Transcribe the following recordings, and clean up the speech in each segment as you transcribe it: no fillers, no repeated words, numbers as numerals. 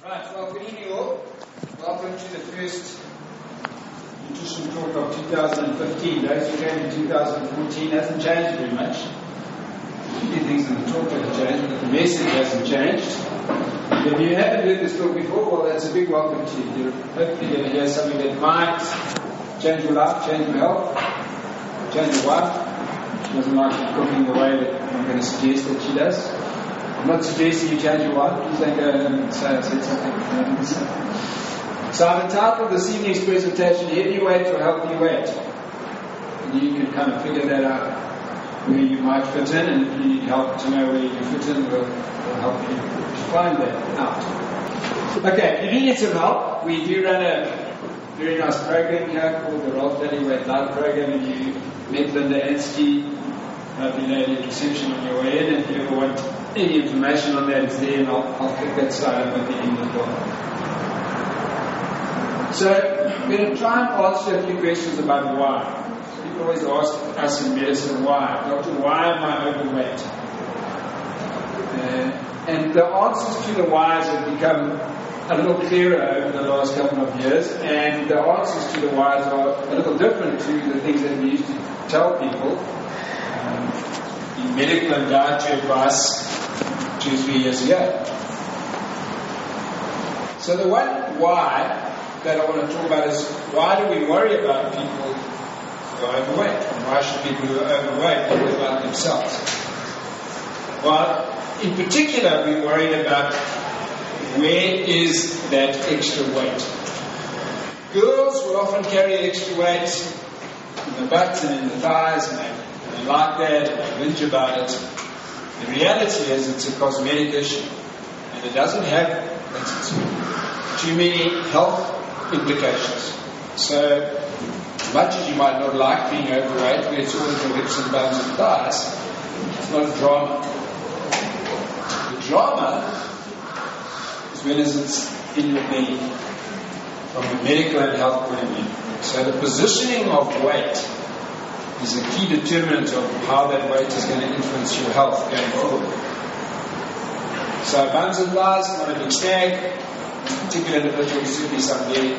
Right, well, good evening all. Welcome to the first nutrition talk of 2015. Those who came in 2014 hasn't changed very much. A few things in the talk have changed, but the message hasn't changed. If you haven't heard this talk before, well, that's a big welcome to you. You're hopefully going to hear something that might change your life, change your health, change your wife. She doesn't like you cooking the way that I'm going to suggest that she does. I'm not suggesting you change your wife. Please don't go and say something. So I've entitled this evening's presentation, Heavy Weight or Healthy Weight. And you can kind of figure that out, where you might fit in, and if you need help to know where you fit in, we'll help you to find that out. Okay, if you need some help, we do run a very nice program here called the Rolf Weight-Lite program, and you met Linda Ansky, lovely lady at reception on your way in. If you ever want any information on that, it's there, and I'll pick that slide up at the end as well. So I'm going to try and answer a few questions about why. People always ask us in medicine, why? Doctor, why am I overweight? And the answers to the whys have become a little clearer over the last couple of years, and the answers to the whys are a little different to the things that we used to tell people in medical and dietary advice 2-3 years ago. So the one why that I want to talk about is, why do we worry about people who are overweight? And why should people who are overweight worry about themselves? Well, in particular, we're worried about where is that extra weight. Girls will often carry extra weight in the butt and in the thighs, and they like that, and they whinge about it. The reality is it's a cosmetic issue, and it doesn't have too many health implications. So, much as you might not like being overweight, where it's all in the hips and bums and thighs, it's not a drama. The drama is when it's in your belly, from a medical and health point of view. So the positioning of weight is a key determinant of how that weight is going to influence your health going forward. So bums and thighs, not a big snag. Particular individuals, certainly some there.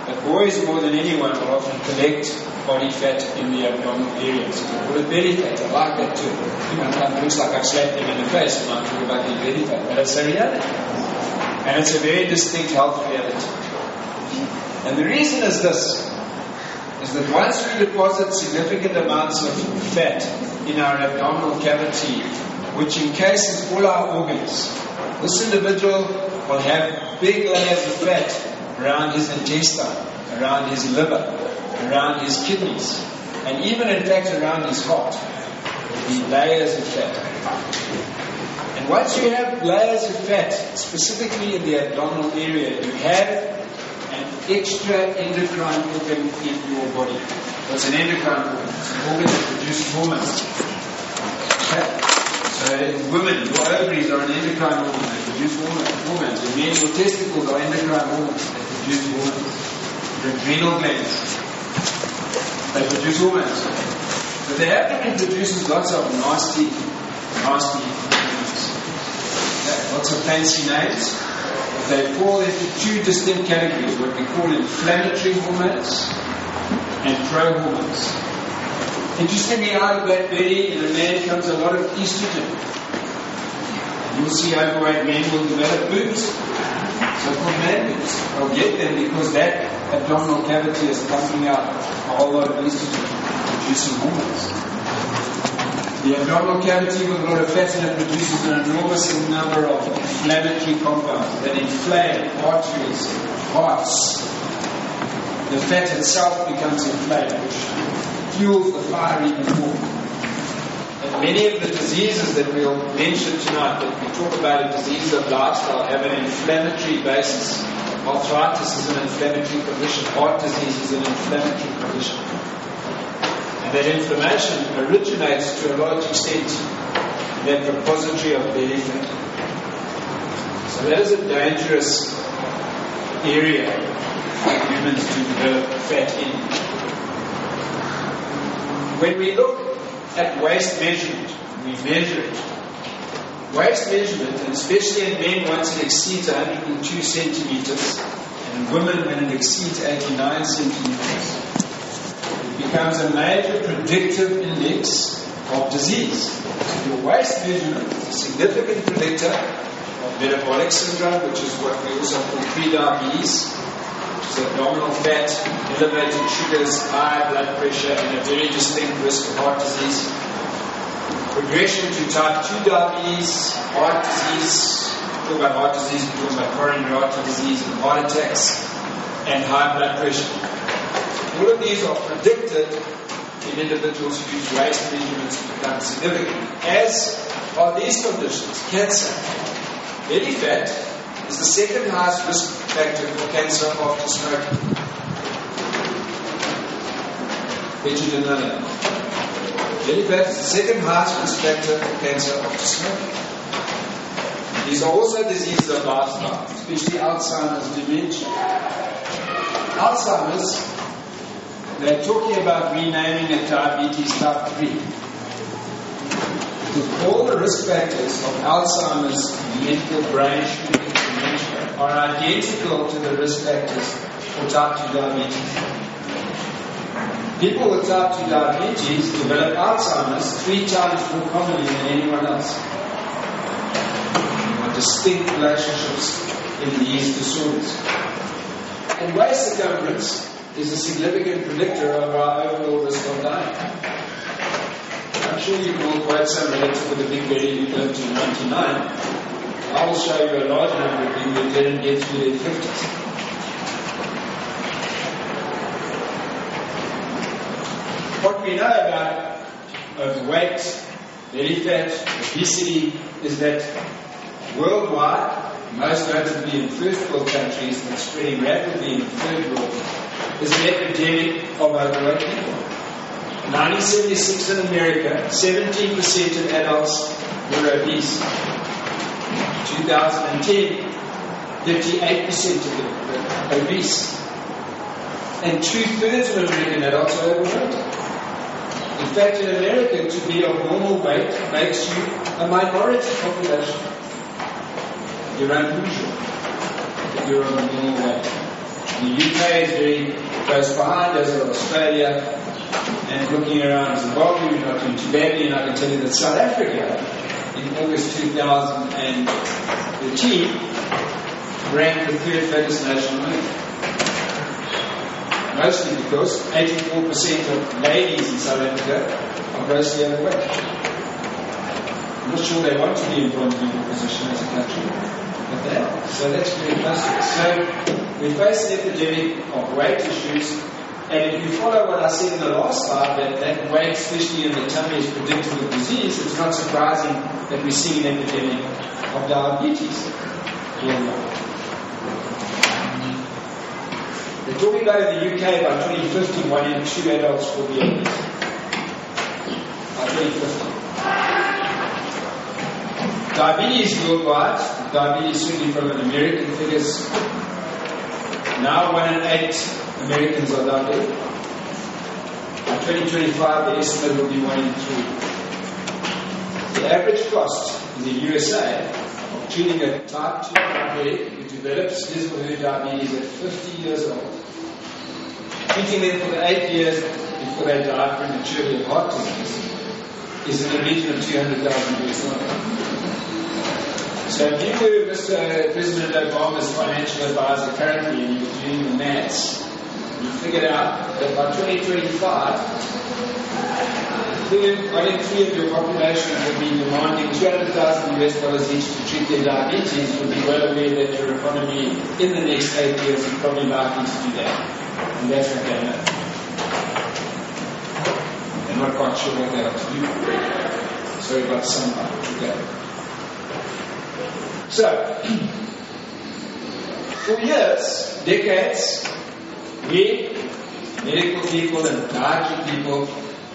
But boys, more than anyone, will often collect body fat in the abdominal area. So they call it belly fat. I like that too. It looks like I've slapped them in the face when I'm talking about their belly fat. But it's a reality. And it's a very distinct health reality. And the reason is this, is that once we deposit significant amounts of fat in our abdominal cavity, which encases all our organs, this individual will have big layers of fat around his intestine, around his liver, around his kidneys, and even in fact around his heart. There will be layers of fat. And once you have layers of fat, specifically in the abdominal area, you have an extra endocrine organ in your body. What's an endocrine organ? It's an organ that produces hormones. Okay? So in women, your ovaries are an endocrine organ. They produce hormones. In men, your testicles are endocrine organs. They produce hormones. Your adrenal glands, they produce hormones. But the abdomen produces lots of nasty hormones. Okay? Lots of fancy names. They fall into two distinct categories, what we call inflammatory hormones and pro-hormones. Interestingly, out of that belly in a man comes a lot of estrogen. And you'll see overweight men will develop boobs, so-called man boobs. They'll get them because that abdominal cavity is pumping out a whole lot of estrogen, producing hormones. The abdominal cavity with a lot of fat in it produces an enormous number of inflammatory compounds that inflame arteries, hearts. The fat itself becomes inflamed, which fuels the fire even more. And many of the diseases that we'll mention tonight, that we talk about in diseases of lifestyle, have an inflammatory basis. Arthritis is an inflammatory condition. Heart disease is an inflammatory condition. And that inflammation originates to a large extent in that repository of belly fat. So that is a dangerous area for humans to develop fat in. When we look at waist measurement, we measure it. waist measurement, and especially in men once it exceeds 102 centimeters, and in women when it exceeds 89 centimeters, it becomes a major predictive index of disease. So your waist measurement is a significant predictor of metabolic syndrome, which is what we also call pre-diabetes, which is abdominal fat, elevated sugars, high blood pressure, and a very distinct risk of heart disease. Progression to type 2 diabetes, heart disease, we're talking about heart disease, we're talking about coronary artery disease and heart attacks, and high blood pressure. All of these are predicted in individuals whose waist measurements become significant, as are these conditions. Cancer. Belly fat is the second highest risk factor for cancer after smoking. Hydrogenated. Belly fat is the second highest risk factor for cancer after smoking. These are also diseases of lifestyle, especially Alzheimer's, dementia. Alzheimer's, they're talking about renaming it diabetes type 3. Because all the risk factors of Alzheimer's, mental brain shrinkage, dementia are identical to the risk factors for type 2 diabetes. People with type 2 diabetes develop Alzheimer's 3 times more commonly than anyone else. There are distinct relationships in these disorders. And waist circumference is a significant predictor of our overall risk of dying. I'm sure you can all quote some relative with a big belly who lived to 99. I will show you a large number of people who didn't get through their 50s. What we know about overweight, belly fat, obesity is that worldwide, most notably in first world countries but spreading rapidly in third world, is an epidemic of overweight people. 1976 in America, 17% of adults were obese. 2010, 58% of them were obese. And 2/3 of American adults are overweight. In fact, in America, to be of normal weight makes you a minority population. You're unusual if you're of a normal weight. The UK is very close behind, as are Australia. And looking around Zimbabwe, we're not doing too badly, and I can tell you that South Africa, in August 2013, ranked the 3rd fattest nation on earth. Mostly because 84% of ladies in South Africa are grossly overweight. I'm not sure they want to be in bronze-level position as a country, but they are. So that's very close to us. So we face an epidemic of weight issues, and if you follow what I said in the last slide, that weight, especially in the tummy, is predictive of disease, it's not surprising that we see an epidemic of diabetes worldwide. They're talking about in the UK by 2050, 1 in 2 adults will be obese. By 2050. Diabetes worldwide, diabetes certainly from an American figures, now 1 in 8 Americans are diabetic. By 2025, the estimate will be 1 in 3. The average cost in the USA of treating a type 2 diabetic who develops his or her diabetes at 50 years old, treating them for the 8 years before they die prematurely of heart disease, is in the region of $200,000. So if you were Mr. President Obama's financial advisor currently and you were doing the maths, you figured out that by 2025, 1 in 3 of your population will be demanding $200,000 each to treat their diabetes. You'll be well aware that your economy in the next 8 years is probably likely to do that. And that's what they know. They're not quite sure what they have to do. Sorry about sunlight. Okay. So, for years, decades, we, medical people and dietary people,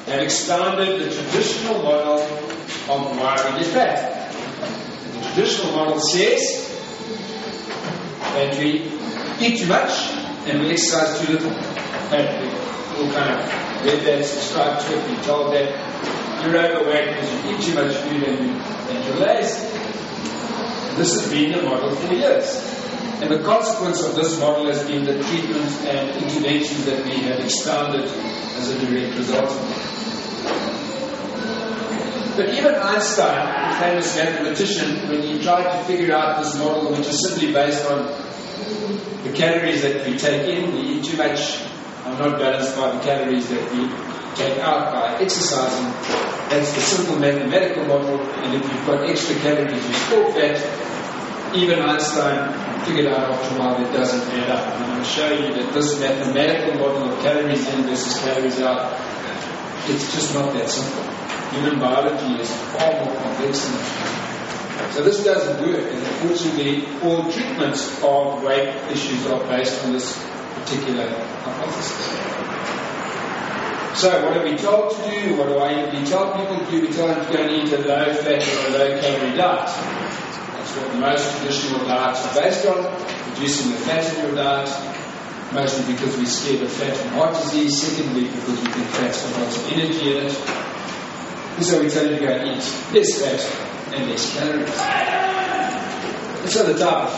have expounded the traditional model of why we get fat. The traditional model says that we eat too much and we exercise too little. And we all kind of read that, subscribed to it, we told that you're overweight because you eat too much food and you're lazy. This has been the model for years. And the consequence of this model has been the treatment and interventions that we have expounded as a direct result of it. But even Einstein, the famous mathematician, when he tried to figure out this model, which is simply based on the calories that we take in, we eat too much, are not balanced by the calories that we take out by exercising. That's the simple mathematical model, and if you've got extra calories, you store fat. Even Einstein figured out after a while that doesn't add up. And I'm going to show you that this mathematical model of calories in versus calories out, it's just not that simple. Human biology is far more complex than that. So this doesn't work, and unfortunately all treatments of weight issues are based on this particular hypothesis. So what are we told to do? What do I usually tell people to do? We tell them to go and eat a low-fat or a low-calorie diet. That's what most traditional diets are based on, reducing the fat in your diet, mostly because we're scared of fat and heart disease, secondly because we think fat's got lots of energy in it. And so we tell you to go and eat less fat and less calories. And so the type of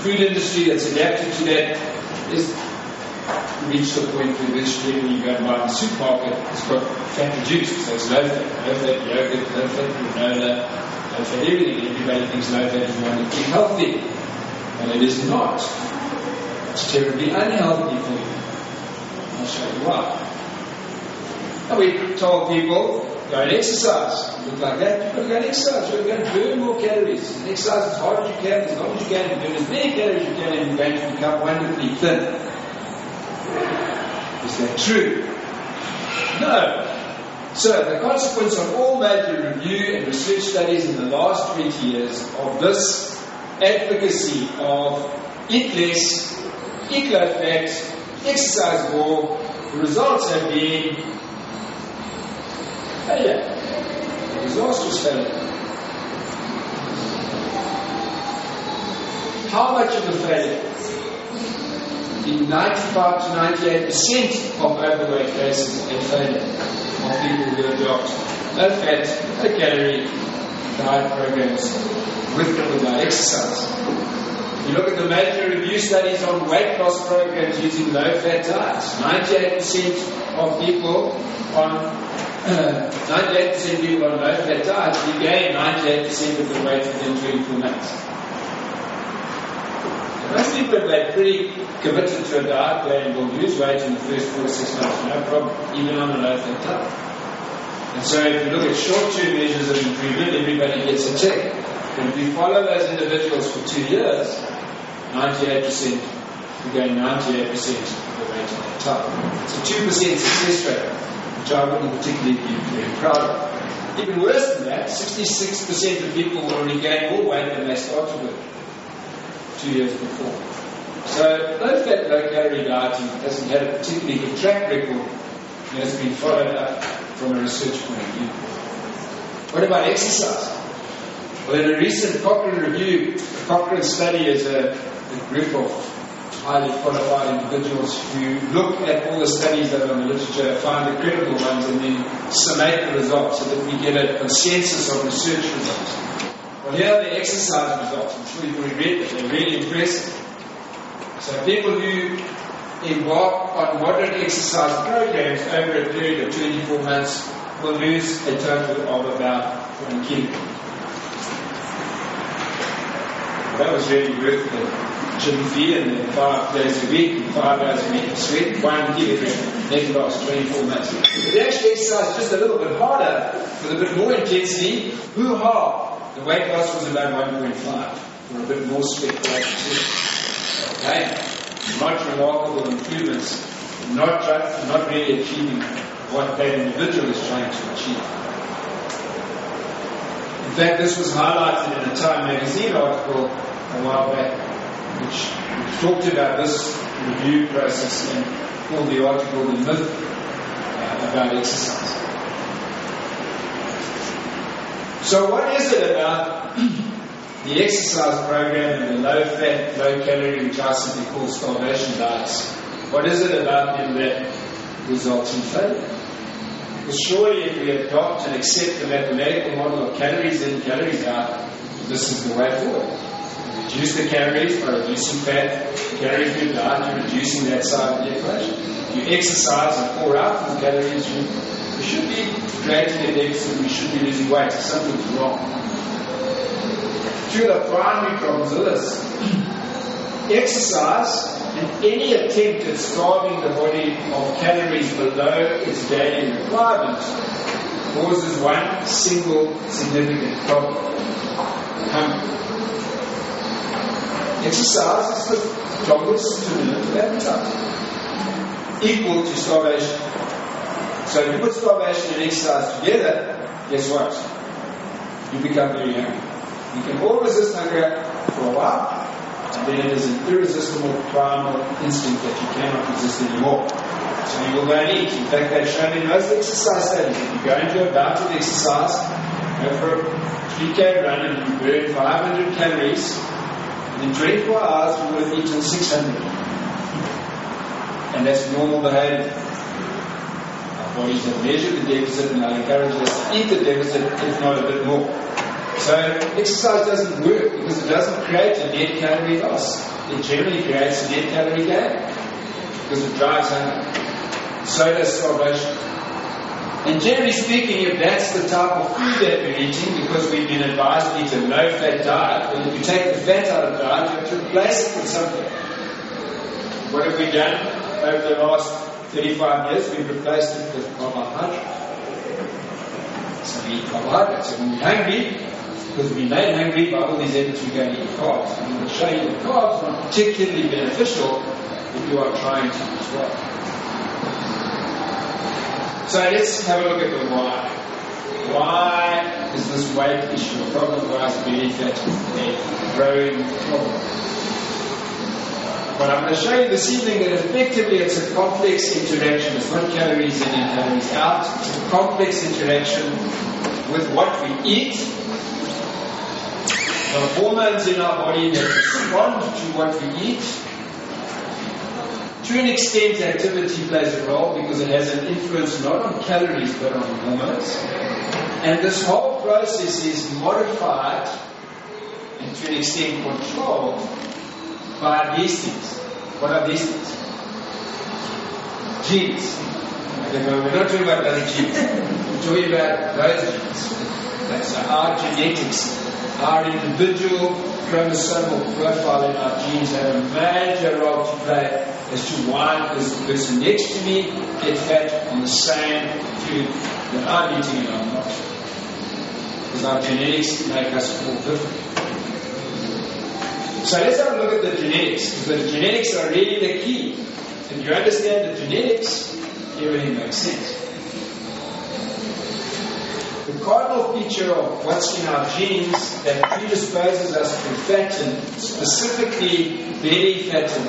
food industry that's adapted to that is reached the point where eventually when you go and buy in the supermarket, it's got fat reduced, so it's low fat yogurt, low fat granola, low fat everything. Everybody thinks low fat is wonderfully healthy, and it is not. It's terribly unhealthy for you. I'll show you why. And we told people, go and exercise. Look like that, you've got to go and exercise. You're going to burn more calories. And exercise as hard as you can, as long as you can, and burn as many calories as you can, and you're going to become wonderfully thin. Is that true? No. So, the consequence of all major review and research studies in the last 20 years of this advocacy of eat less, eat low fat, exercise more, the results have been failure. Disastrous failure. How much of a failure? In 95 to 98% of overweight cases a failure of people who adopt low fat, low calorie diet programs with or without exercise. If you look at the major review studies on weight loss programs using low fat diets, 98% of people on 98% people on low fat diets regain 98% of the weight within 24 months. Most people, if they're pretty committed to a diet, they will lose weight in the first 4 to 6 months, no problem, even on a low-fat diet. And so if you look at short-term measures of improvement, everybody gets a tick. But if you follow those individuals for 2 years, 98%, you gain 98% of the weight on that time. It's a 2% success rate, which I wouldn't particularly be very proud of. Even worse than that, 66% of people will regain more weight than they started with 2 years before. So low-fat, low-calorie dieting hasn't had a particularly good track record and has been followed up from a research point of view. What about exercise? Well, in a recent Cochrane review, the Cochrane study is a group of highly qualified individuals who look at all the studies that are in the literature, find the credible ones, and then summate the results so that we get a consensus of research results. Well, here are the exercise results. I'm sure you've already read them. They're really impressive. So people who embark on moderate exercise programs over a period of 24 months will lose a total of about 1 kilo. That was really worth the gym fee and the 5 days a week and 5 hours a week of sweat. 1 kilogram, that lasts 24 months. If they actually exercise just a little bit harder, with a bit more intensity, hoo-ha! The weight loss was about 1.5, or a bit more spectacular. Okay, not remarkable improvements, not really achieving what that individual is trying to achieve. In fact, this was highlighted in a Time magazine article a while back, which talked about this review process and called the article "The Myth About Exercise." So what is it about the exercise program and the low-fat, low-calorie, which I simply call starvation diets? What is it about them that results in failure? Because surely if we adopt and accept the mathematical model of calories in, calories out, this is the way forward. Reduce the calories by reducing fat, calorie food diet, you're reducing that side of the equation. If you exercise and pour out the calories, you should be creating a deficit, we should be losing weight, so something's wrong. Two of the primary problems are this. Exercise and any attempt at starving the body of calories below its daily requirement causes one single significant problem: hunger. Exercise is the strongest stimulant of appetite, equal to starvation. So if you put starvation and exercise together, guess what? You become very hungry. You can all resist hunger for a while, and then it is an irresistible primal instinct that you cannot resist anymore. So you will go and eat. In fact, they've shown in most exercise studies, if you go into a bout of exercise, go for a 3K run and you burn 500 calories, in 24 hours you will have eaten 600. And that's normal behavior. Our bodies have measured the deficit and are encouraged us to eat the deficit, if not a bit more. So exercise doesn't work because it doesn't create a net calorie loss. It generally creates a net calorie gain because it drives hunger. So does starvation. And generally speaking, if that's the type of food that we're eating, because we've been advised to eat a low-fat diet, well, if you take the fat out of the diet, you have to replace it with something. What have we done over the last 35 years? We've replaced it with carbohydrate. So we eat carbohydrates. So when we're hungry, because we're made hungry by all these efforts, we're going to eat carbs. And I'm going to show you that carbs are not particularly beneficial if you are trying to lose weight. So let's have a look at the why. Why is this weight issue a problem? Why is belly fat a growing problem? Well, I'm going to show you this evening that effectively it's a complex interaction. It's not calories in and calories out. It's a complex interaction with what we eat, the hormones in our body that respond to what we eat. To an extent, activity plays a role because it has an influence not on calories but on hormones. And this whole process is modified and to an extent controlled by these things. What are these things? Genes. We're not talking about other genes. We're talking about those genes. That's our genetics. Our individual chromosomal profile in our genes have a major role to play as to why does the person next to me get fat on the same food that I'm eating and I'm not. Because our genetics make us all different. So let's have a look at the genetics, because the genetics are really the key. If you understand the genetics, everything makes sense. The cardinal feature of what's in our genes that predisposes us to fatten, specifically belly fatten,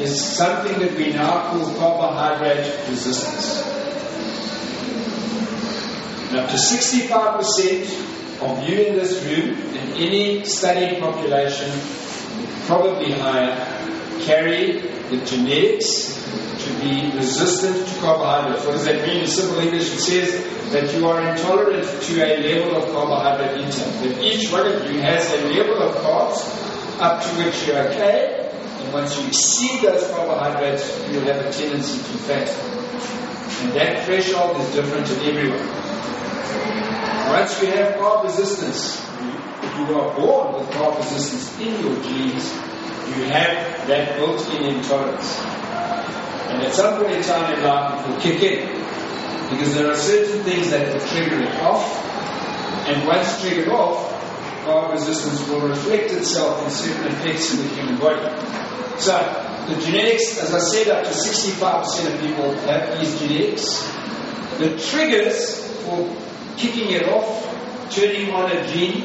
is something that we now call carbohydrate resistance. And up to 65% of you in this room, in any studied population, probably higher, carry the genetics to be resistant to carbohydrates. What does that mean? In simple English, it says that you are intolerant to a level of carbohydrate intake. That each one of you has a level of carbs up to which you're okay. And once you exceed those carbohydrates, you'll have a tendency to fat. And that threshold is different in everyone. Once you have carb resistance, if you are born with carb resistance in your genes, you have that built-in intolerance. And at some point in time in life, it will kick in. Because there are certain things that will trigger it off. And once triggered off, carb resistance will reflect itself in certain effects in the human body. So, the genetics, as I said, up to 65% of people have these genetics. The triggers for kicking it off, turning on a gene,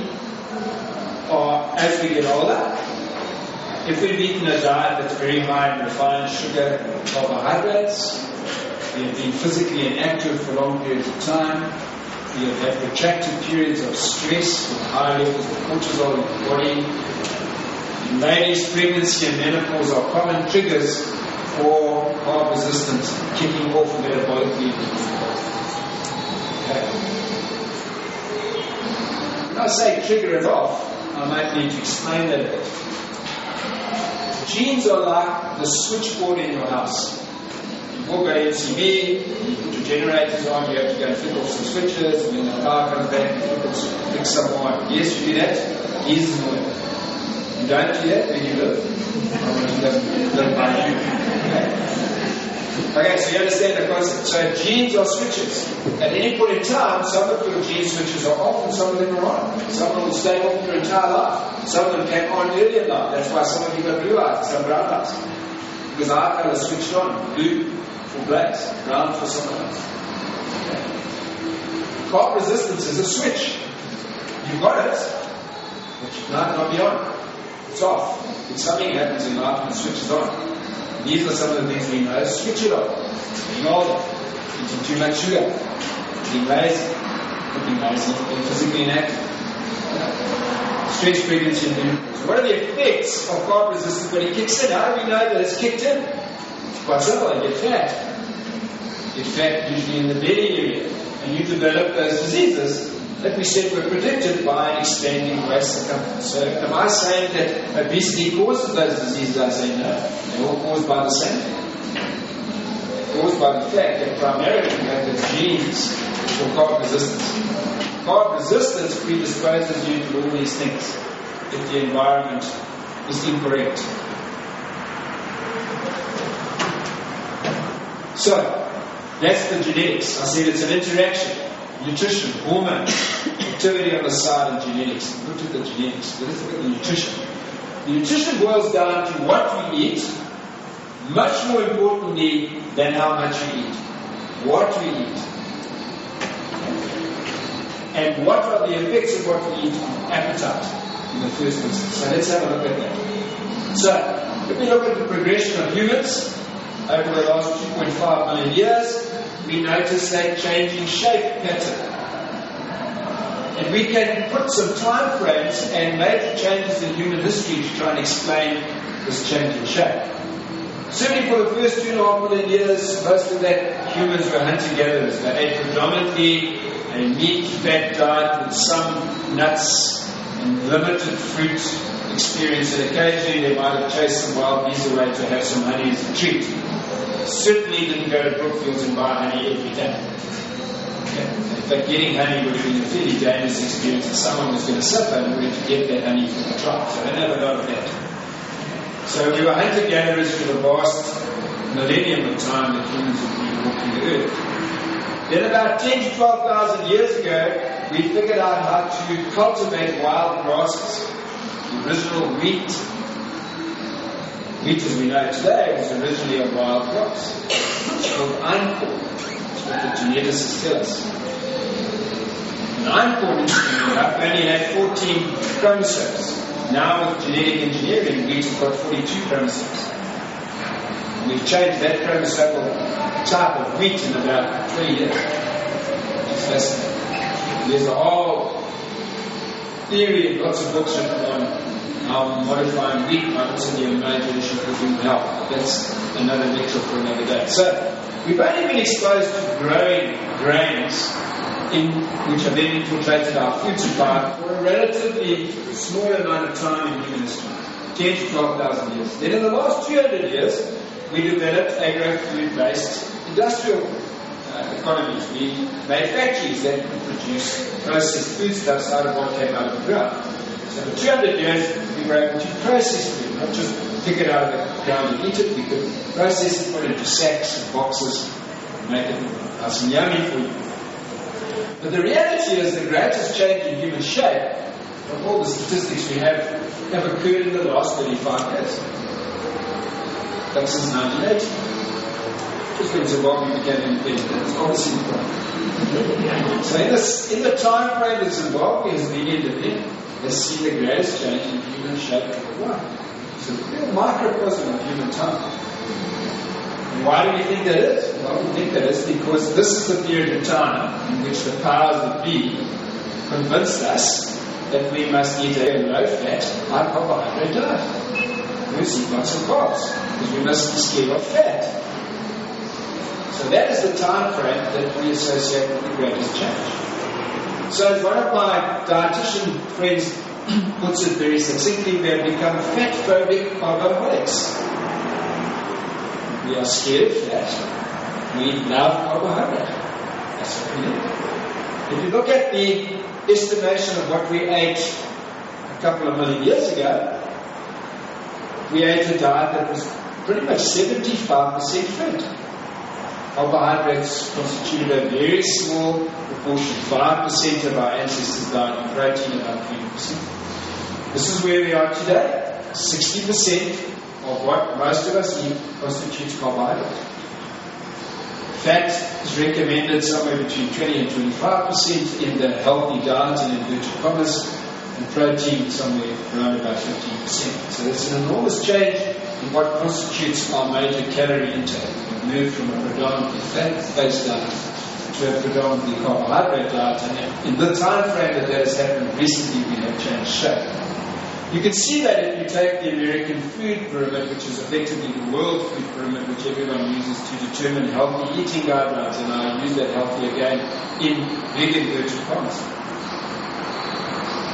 are as we get older. If we've eaten a diet that's very high in refined sugar and carbohydrates, we have been physically inactive for long periods of time, we have had protracted periods of stress with high levels of cortisol in the body. In ladies, pregnancy and menopause are common triggers for carb resistance kicking off metabolically. Okay. When I say trigger it off, I might need to explain that a bit. Genes are like the switchboard in your house. You walk on MCB, you put your generators on, you have to go and flip off some switches, and then the power comes back, you fix some more. Yes, you do that. Here's the oil. You don't do that when you live. He doesn't live by you. Okay, so you understand the concept. So genes are switches. At any point in time, some of your gene switches are off and some of them are on. Some of them will stay off your entire life. Some of them came on early in life. That's why some of you got blue eyes and some brown eyes. Because our colour switched on. Blue for blacks, brown for someone else. Okay. Carb resistance is a switch. You've got it, but you might not be on. It's off. If something happens in life and it switches on. These are some of the things we know. Switch it off. Being older, eating too much sugar, being lazy, being physically inactive, stress, pregnancy, and menopause. What are the effects of carb resistance when it kicks in? How do we know that it's kicked in? It's quite simple. You get fat. You get fat usually in the belly area. And you develop those diseases that we said were predicted by an expanding waist circumference. So am I saying that obesity causes those diseases? I say no. They're all caused by the same thing. Caused by the fact that primarily we have the genes for carb resistance. Carb resistance predisposes you to all these things if the environment is incorrect. So, that's the genetics. I said it's an interaction. Nutrition, hormone, activity on the side, and genetics. Look at the genetics. Let's look at the nutrition. The nutrition boils down to what we eat, much more importantly than how much we eat. What we eat. And what are the effects of what we eat on appetite in the first instance. So let's have a look at that. So, if we look at the progression of humans over the last 2.5 million years, we notice that changing shape pattern. And we can put some time frames and major changes in human history to try and explain this change in shape. Certainly for the first 2.5 million years, most of that humans were hunter-gatherers. They ate predominantly a meat-fat diet with some nuts and limited fruit experience. And occasionally they might have chased some wild bees away to have some honey as a treat. Certainly didn't go to Brookfields and buy honey every day. Okay. In fact, getting honey would have been a fairly dangerous experience if someone was going to suffer in order to get that honey from the tribe. So I don't have a lot of that. So we were hunter-gatherers for the vast millennium of time that humans have been walking the earth. Then about 10 to 12,000 years ago, we figured out how to cultivate wild grasses. The original wheat as we know today was originally a wild grass. It's called einkorn. That's what the geneticists tell us. And einkorn, interestingly enough, only had 14 chromosomes. Now with genetic engineering, wheat has got 42 chromosomes. And we've changed that chromosomal type of wheat in about 20 years. It's fascinating. There's a whole theory and lots of books written on how modifying wheat might also be a major issue for human health. That's another lecture for another day. So, we've only been exposed to growing grains which have then infiltrated our food supply for a relatively small amount of time in human history, 10 to 12,000 years. Then in the last 200 years, we developed agro-food-based industrial economies. We made factories that could produce processed foodstuffs out of what came out of the ground. So for 200 years, we were able to process food, not just pick it out of the ground and eat it. We could process it, put it into sacks and boxes, and make it nice and yummy for you. But the reality is the greatest change in human shape, from all the statistics we have occurred in the last 35 years. That's since 1980. Just when Zimbabwe became independent. That's obviously the problem. So in the time frame that Zimbabwe has been independent, has seen the greatest change in human shape worldwide. It's a real microcosm of human time. And why do we think that is? Well, we think that is because this is the period of time in which the powers that be convinced us that we must eat a low-fat, high-carbohydrate diet. We must eat lots of carbs because we must be scared of fat. So that is the time frame that we associate with the greatest change. So as one of my dietitian friends puts it very succinctly, we have become fat-phobic carboholics. We are scared of fat. We love carbohydrate. That's what we do. If you look at the estimation of what we ate a couple of million years ago, we ate a diet that was pretty much 75% fat. Carbohydrates constituted a very small proportion, 5% of our ancestors' diet, and protein about 20%. This is where we are today. 60% of what most of us eat constitutes carbohydrate. Fat is recommended somewhere between 20 and 25% in the healthy diet and inverted commas, and protein somewhere around about 15%. So it's an enormous change in what constitutes our major calorie intake. We've moved from a predominantly fat-based diet to a predominantly carbohydrate diet, and in the time frame that has happened recently, we have changed shape. You can see that if you take the American food pyramid, which is effectively the world food pyramid, which everyone uses to determine healthy eating guidelines, and I'll use that healthy again in big inverted commas.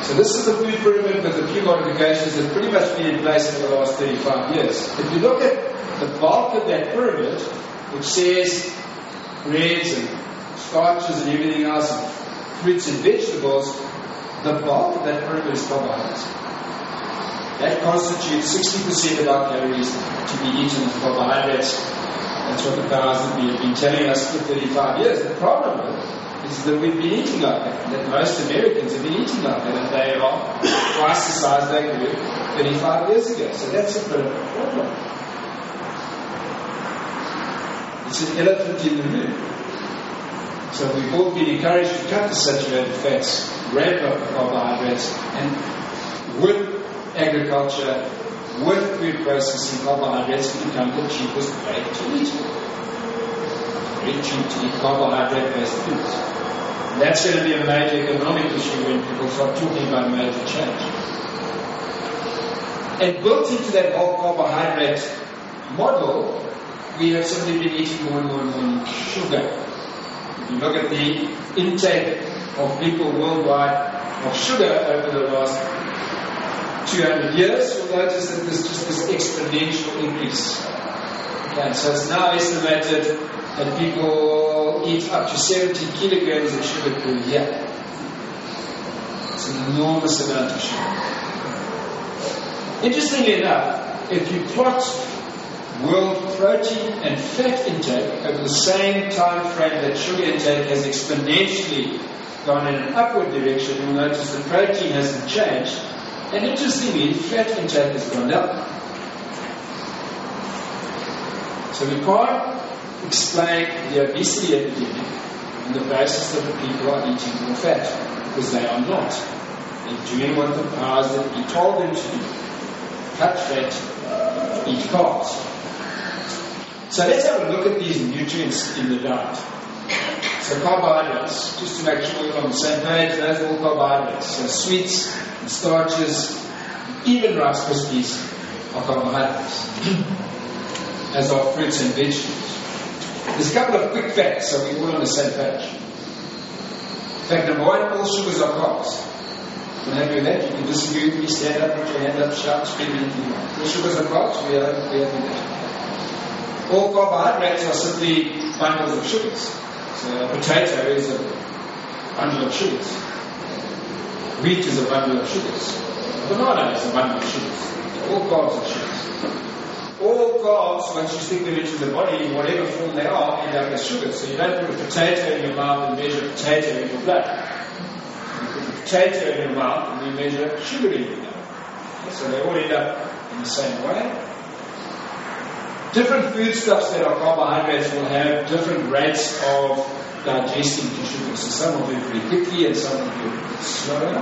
So this is the food pyramid with a few modifications that pretty much been in place for the last 35 years. If you look at the bulk of that pyramid, which says breads and starches and everything else, and fruits and vegetables, the bulk of that pyramid is carbohydrates. That constitutes 60% of our calories to be eaten as carbohydrates. That's what the powers that be have been telling us for 35 years. The problem is that we've been eating like that, that most Americans have been eating like that, and they are twice the size they were 35 years ago. So that's a bit of a problem. It's an elephant in the room. So we've all been encouraged to cut the saturated fats, ramp up the carbohydrates, and with agriculture, with food processing, carbohydrates have become the cheapest way to eat. Very cheap to eat carbohydrate-based foods. And that's going to be a major economic issue when people start talking about major change. And built into that whole carbohydrate model, we have simply been eating more and more and more sugar. If you look at the intake of people worldwide of sugar over the last 200 years, you'll notice that there's just this exponential increase. Okay, so it's now estimated that people eat up to 70 kilograms of sugar per year. It's an enormous amount of sugar. Interestingly enough, if you plot world protein and fat intake over the same time frame that sugar intake has exponentially gone in an upward direction, you'll notice that protein hasn't changed. And interestingly, fat intake has gone down. So we can't explain the obesity epidemic on the basis that the people are eating more fat, because they are not. They're doing what the powers that be told them to do. Cut fat, eat carbs. So let's have a look at these nutrients in the diet. So carbohydrates, just to make sure we're on the same page, those are all carbohydrates. So sweets, and starches, even Rice Krispies are carbohydrates, as are fruits and vegetables. There's a couple of quick facts, so we're all on the same page. Fact number one, all sugars are carbs. Whenever you're that, you can disagree with me, stand up, put your hand up, shout, scream, anything you want. All sugars are carbs, we are that. All carbohydrates are simply bundles of sugars. So a potato is a bundle of sugars. Wheat is a bundle of sugars. A banana is a bundle of sugars. All carbs are sugars. All carbs, once you stick them into the body, in whatever form they are, end up as sugars. So you don't put a potato in your mouth and measure potato in your blood. You put a potato in your mouth and you measure sugar in your blood. So they all end up in the same way. Different foodstuffs that are carbohydrates will have different rates of digesting to sugar. So some will do it very quickly and some will do it slower.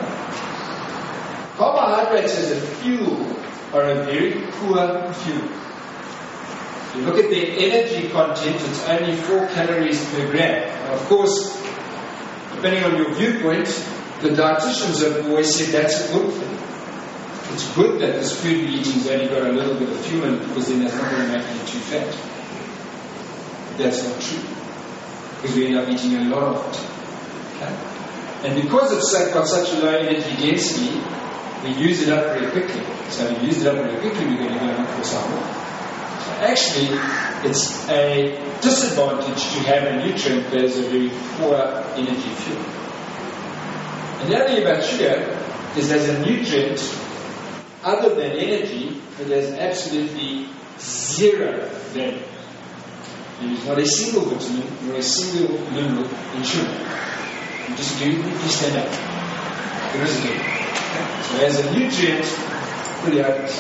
Carbohydrates as a fuel are a very poor fuel. If you look at their energy content, it's only 4 calories per gram. Now, of course, depending on your viewpoint, the dietitians have always said that's a good thing. It's good that this food we're eating has only got a little bit of fuel in it, because then that's not going to make you too fat. But that's not true, because we end up eating a lot of it. Okay? And because it's got such a low energy density, we use it up very quickly. So if we use it up very quickly, we're going to go and look for some more. So actually, it's a disadvantage to have a nutrient that is a very poor energy fuel. And the other thing about sugar is there's a nutrient other than energy that has absolutely zero value. There is not a single vitamin or a single mineral in sugar. You just do it, you stand up. There isn't any. So as a nutrient, pretty hopeless.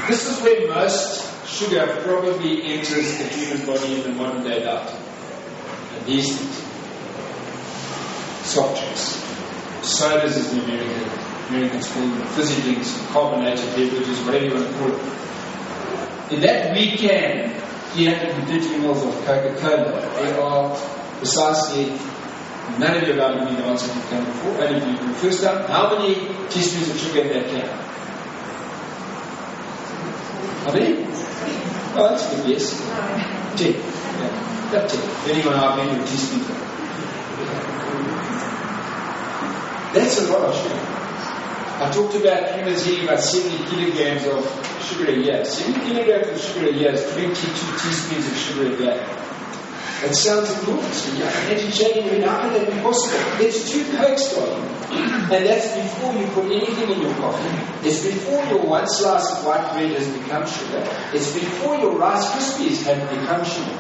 This is where most sugar probably enters the human body in the modern day diet. And these things. Soft drinks. Sodas is the Americans call them, fizzy drinks, carbonated beverages, whatever you want to call it. In that we can 350 ml of Coca-Cola. There are precisely none of your vitamin answers have come before, only for the first time. How many teaspoons of sugar in that can? How many? Oh, that's a good guess. 10. Yeah, about 10. Depending on how many teaspoons are. That's a lot of sugar. I talked about humans eating about 70 kilograms of sugar a year. 70 kilograms of sugar a year is 22 teaspoons of sugar a day. That sounds enormous. Imagine shaking, how can that be possible? It's 2 Cokes, darling. And that's before you put anything in your coffee. It's before your one slice of white bread has become sugar. It's before your Rice Krispies have become sugar.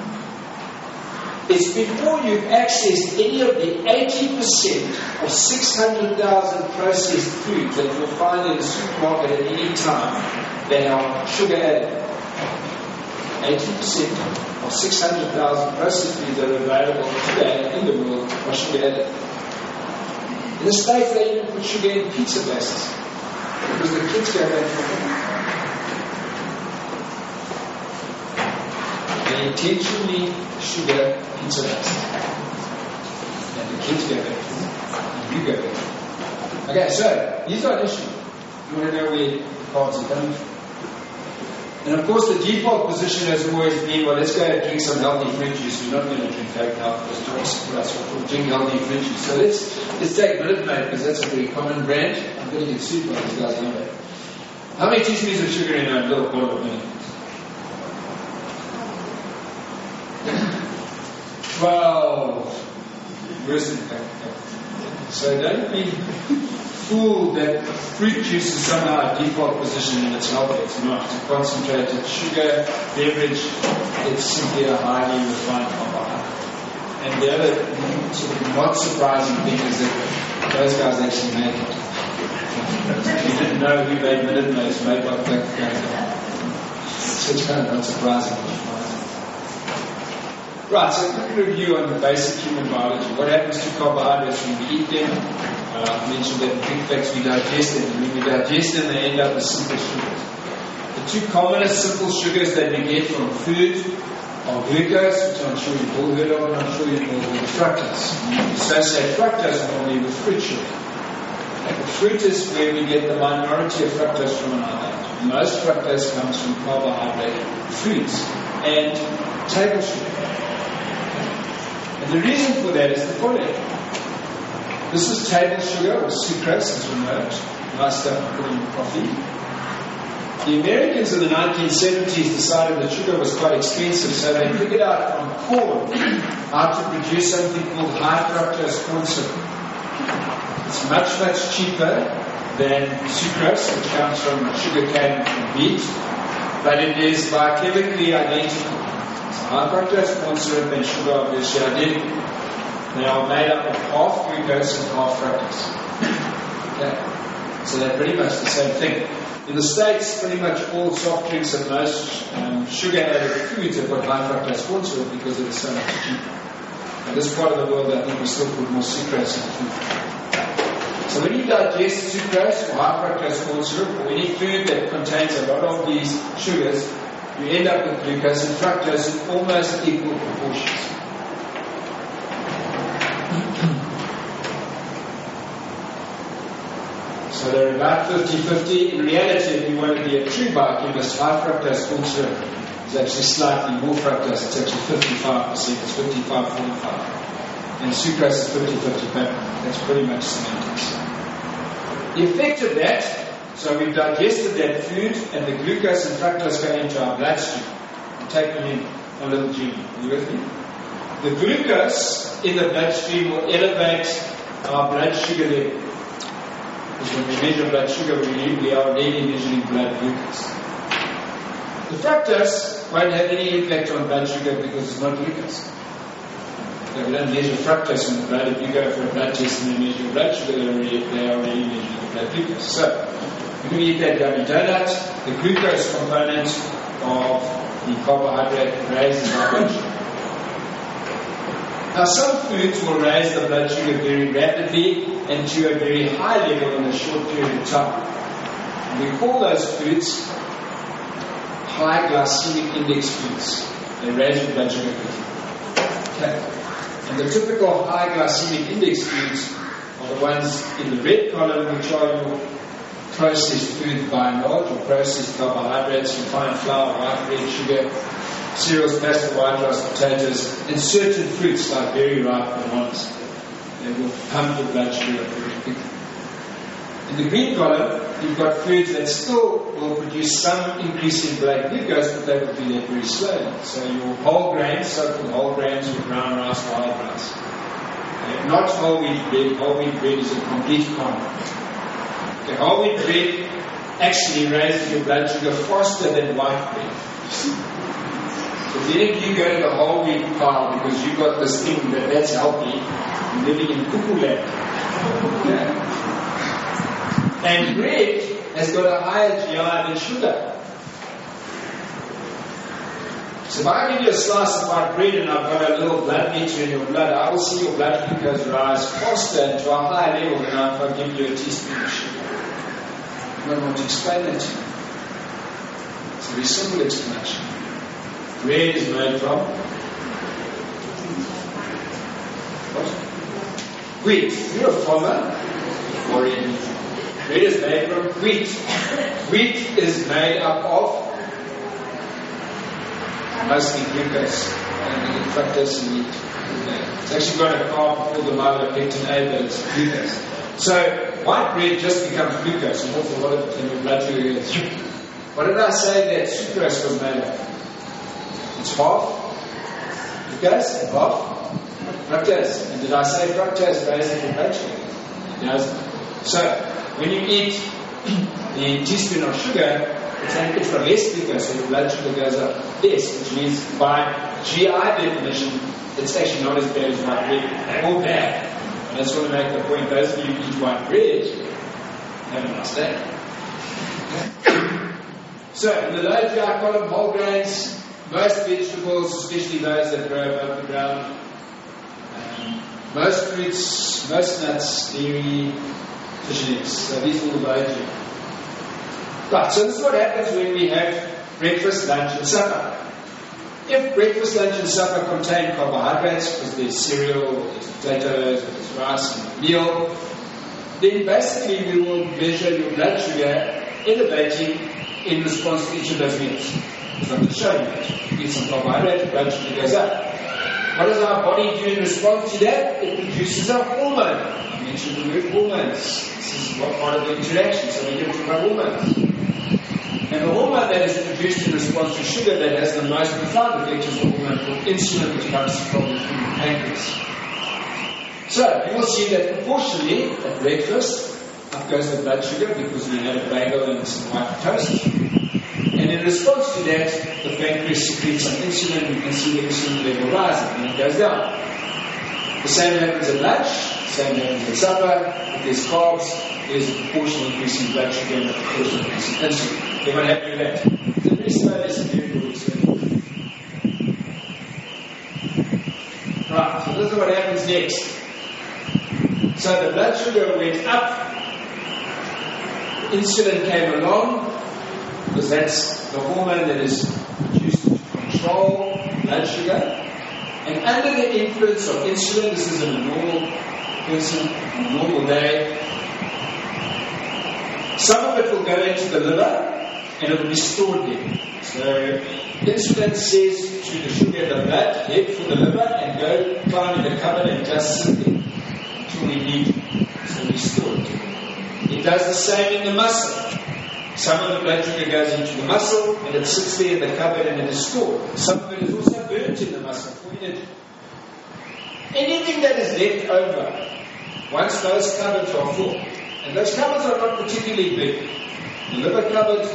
It's before you've accessed any of the 80% of 600,000 processed foods that you'll find in the supermarket at any time that are sugar added. 80% of 600,000 processed foods that are available today in the world are sugar added. In the States, they even put sugar in pizza bases because the kids go back for home. They intentionally sugar pizza bases. And the kids go back for home. And you go back for home. Okay, so these are an issue. You want to know where the carbs are coming from. And of course, the default position has always been, well, let's go and drink some healthy fruit juice. We're not going to drink fake health because we'll drink healthy fruit juice. So let's take Minute Maid because that's a very common brand. I'm going to get sued by these guys anyway. How many teaspoons of sugar in a little bottle of Minute? 12. Worse than Coke. So don't be fooled that fruit juice is somehow a default position in its healthy. It's not. It's a concentrated sugar beverage. It's simply a highly refined carbohydrate. And the other sort of not surprising thing is that those guys actually make it. You didn't know who made Minute Maid. It's made by Coca-Cola. So it's kind of not surprising. Right, so a quick review on the basic human biology. What happens to carbohydrates when we eat them? I mentioned that in big facts we digest them. And when we digest them, they end up as simple sugars. The two commonest simple sugars that we get from food are glucose, which I'm sure you've all heard of, and I'm sure you've all heard of fructose. We associate fructose normally with fruit sugar. The fruit is where we get the minority of fructose from in our diet. Most fructose comes from carbohydrate foods and table sugar. And the reason for that is the following. This is table sugar or sucrose, as we know it. Nice stuff to put in your coffee. The Americans in the 1970s decided that sugar was quite expensive, so they figured out from corn how to produce something called high fructose corn syrup. It's much, much cheaper than sucrose, which comes from sugar cane and wheat, but it is biochemically identical. High fructose corn syrup and sugar are obviously identical. They are made up of half glucose and half fructose. Okay. So they're pretty much the same thing. In the States, pretty much all soft drinks and most sugar-added foods have got high fructose corn syrup because it is so much cheaper. In this part of the world, I think we still put more sucrose in food. So when you digest sucrose or high fructose corn syrup or any food that contains a lot of these sugars, you end up with glucose and fructose in almost equal proportions. So they're about 50-50. In reality, if you want to be a true biochemist, high fructose corn syrup is actually slightly more fructose. It's actually 55%. It's 55-45. and sucrose is 50-50, but that's pretty much semantics. The effect of that, so we've digested that food, and the glucose and fructose go into our bloodstream and take them in a little journey. Are you with me? The glucose in the bloodstream will elevate our blood sugar level. Because when we measure blood sugar, we are really measuring blood glucose. The fructose won't have any impact on blood sugar because it's not glucose. So we don't measure fructose in the blood. If you go for a blood test and they measure your blood sugar, they are already measuring the blood glucose. So, when we eat that gummy donut, the glucose component of the carbohydrate raises our blood sugar. Now, some foods will raise the blood sugar very rapidly and to a very high level in a short period of time. And we call those foods high glycemic index foods. They raise your blood sugar quickly. Okay. And the typical high glycemic index foods are the ones in the red column, which are your processed food by and large, or processed carbohydrates, refined flour, white bread, sugar, cereals, pasta, white rice, potatoes, and certain fruits like very ripe bananas. They will pump your blood sugar up very quickly. In the green column, you've got foods that still will produce some increase in blood glucose, but they will do that very slowly. So your whole grains, so-called whole grains, your brown rice, white rice. Not whole wheat bread. Whole wheat bread is a complete con. Okay, whole wheat bread actually raises your blood sugar faster than white bread. So then if you go to the whole wheat pile because you've got this thing that's healthy, you're living in cuckoo land. Okay? And bread has got a higher GI than sugar. So if I give you a slice of white bread and I've got a little blood meter in your blood, I will see your blood glucose rise faster and to a higher level than if I give you a teaspoon of sugar. I don't want to explain that to you. It's a very simple explanation. Bread is made from what? Wheat. You're a farmer or in bread is made from wheat. Wheat is made up of mostly glucose and fructose in wheat. It's actually got a carb called the maltodextrin A, but it's glucose. So white bread just becomes glucose, and also a lot of it in your blood sugar goes. What did I say that sucrose was made of? It's half glucose and half fructose. And did I say fructose raises your blood sugar? It doesn't. So when you eat the teaspoon of sugar, it's for less glucose, so your blood sugar goes up less, which means by GI definition, it's actually not as bad as white bread, or bad. And I just want to make the point, those of you who eat white bread, have a nice day. So, in the low GI column, whole grains, most vegetables, especially those that grow above the ground, most fruits, most nuts, dairy, fish and eggs. So these are all low GI. Right, so this is what happens when we have breakfast, lunch and supper. If breakfast, lunch and supper contain carbohydrates, because there's cereal, there's potatoes, there's rice and meal, then basically we will measure your blood sugar elevating in response to each of those meals. So I'm going to show you that. You eat some carbohydrate, blood sugar goes up. What does our body do in response to that? It produces a hormone. I mentioned the word hormones. This is part of the interaction, so we get to about hormones. And the hormone that is produced in response to sugar that has the most profound effect is the hormone called insulin, which comes from the human pancreas. So, you will see that proportionally at breakfast, up goes the blood sugar because we had a bagel and some white toast. And in response to that, the pancreas secretes some insulin. You can see the insulin level rising, and it goes down. The same happens at lunch, the same happens at supper. If there's carbs, there's a proportional increase in blood sugar and a proportional increase in insulin. Everyone happy with that? So very slowly, it's very good. Right, so this is what happens next. So the blood sugar went up, insulin came along, because that's the hormone that is produced to control blood sugar. And under the influence of insulin, this is in a normal person, on a normal day, some of it will go into the liver and it will be stored there. So insulin says to the sugar in the blood, head for the liver and go climb in the cupboard and just sit there until we need it. So we store it. It does the same in the muscle. Some of the blood sugar goes into the muscle and it sits there in the cupboard and it is stored. Some of it is also burnt in the muscle for energy. Anything that is left over, once those cupboards are full, and those cupboards are not particularly big. The liver cupboard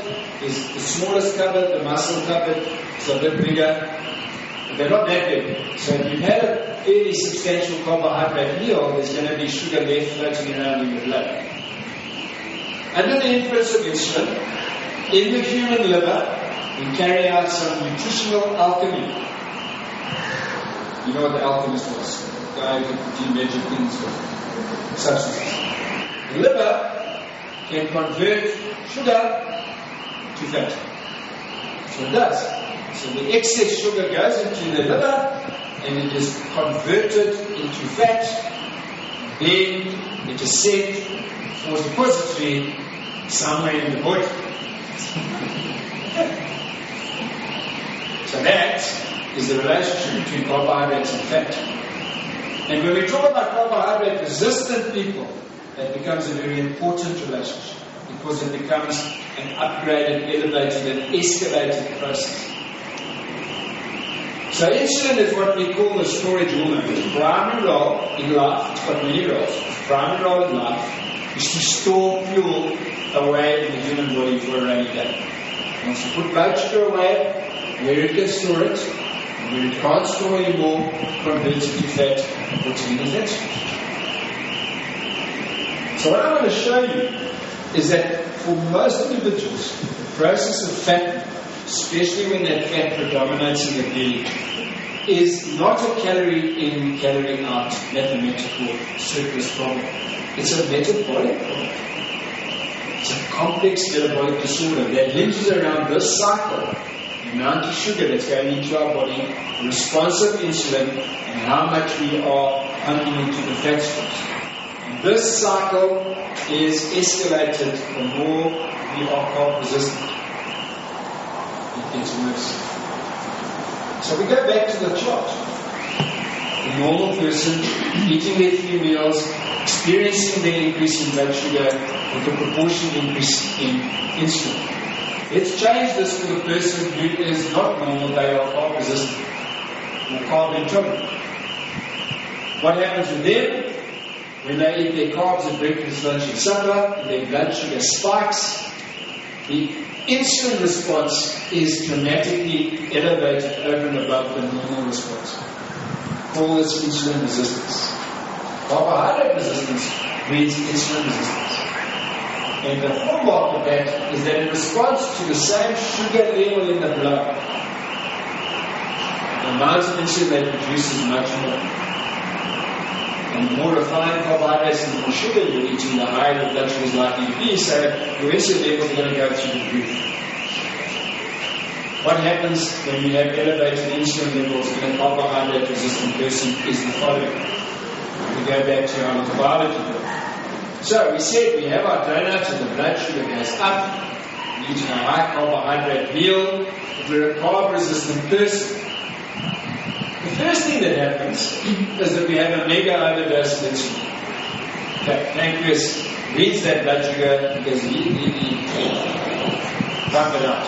is the smallest cupboard, the muscle cupboard is a bit bigger. They're not that big. So if you've had a fairly substantial carbohydrate meal, there's going to be sugar left floating around in your blood. Under the influence of insulin, in the human liver, we carry out some nutritional alchemy. You know what the alchemist was? The guy who could do magic things with substances. The liver can convert sugar to fat. So it does. So the excess sugar goes into the liver and it is converted into fat. Then it is sent for depository somewhere in the body. So that is the relationship between carbohydrates and fat. And when we talk about carbohydrate resistant people, that becomes a very important relationship because it becomes an upgraded, elevated, and escalated process. So insulin is what we call the storage hormone. Its primary role in life, it's got many roles. Its primary role in life is to store fuel away in the human body for a rainy day. Once you put blood sugar away, where it can store it, and where it can't store anymore, convert it to fat and put it in the fat storage. So what I want to show you is that for most individuals, the process of fattening, especially when that fat predominates in the belly, is not a calorie in, calorie out mathematical surplus problem. It's a metabolic problem. It's a complex metabolic disorder that hinges around this cycle, the amount of sugar that's going into our body, the response of insulin, and how much we are pumping into the fat stores. This cycle is escalated the more we are carb resistant. It gets worse. So we go back to the chart. The normal person eating their 3 meals, experiencing the increase in blood sugar with a proportional increase in insulin. Let's change this for the person who is not normal, they are carb resistant or carb intolerant. What happens with them? When they eat their carbs at breakfast, lunch and supper, their blood sugar spikes. The insulin response is dramatically elevated over and above the normal response. Call this insulin resistance. Carbohydrate resistance means insulin resistance. And the hallmark of that is that in response to the same sugar level in the blood, the amount of insulin they produce is much more. And the more refined carbohydrates and the more sugar you're eating, the higher the blood sugar is likely to be, so your insulin levels are going to go through the roof. What happens when you have elevated insulin levels in a carbohydrate resistant person is the following. We go back to our little biology book. So we said we have our donut and the blood sugar goes up, we're eating a high carbohydrate meal, we're a carb resistant person. The first thing that happens is that we have a mega overdose of insulin. Okay, pancreas reads that blood sugar and goes, pump it out.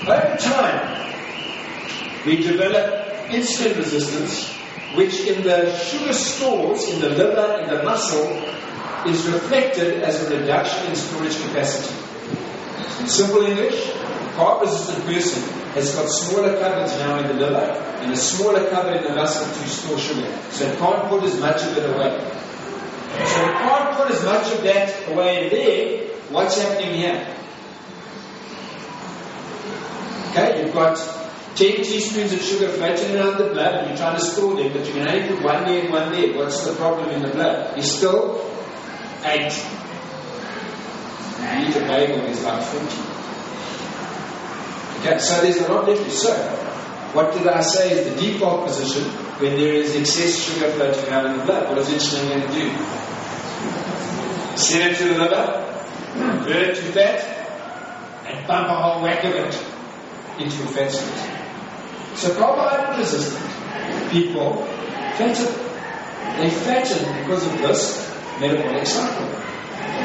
Over time, we develop insulin resistance, which in the sugar stores in the liver and the muscle is reflected as a reduction in storage capacity. In simple English, a carb-resistant person has got smaller cupboards now in the liver and a smaller cupboard in the muscle to store sugar. So it can't put as much of it away. So it can't put as much of that away in there. What's happening here? Okay, you've got 10 teaspoons of sugar floating around the blood and you're trying to store them, but you can only put one there and one there. What's the problem in the blood? You're still 8. You eat a bagel, there's like 40. Okay, so there's a lot left. So, what did I say is the default position when there is excess sugar floating around in the blood? What is insulin going to do? Send it to the liver, convert it to fat, and pump a whole whack of it into your fat stores. So carbohydrate resistant people fatten. They fatten because of this metabolic cycle.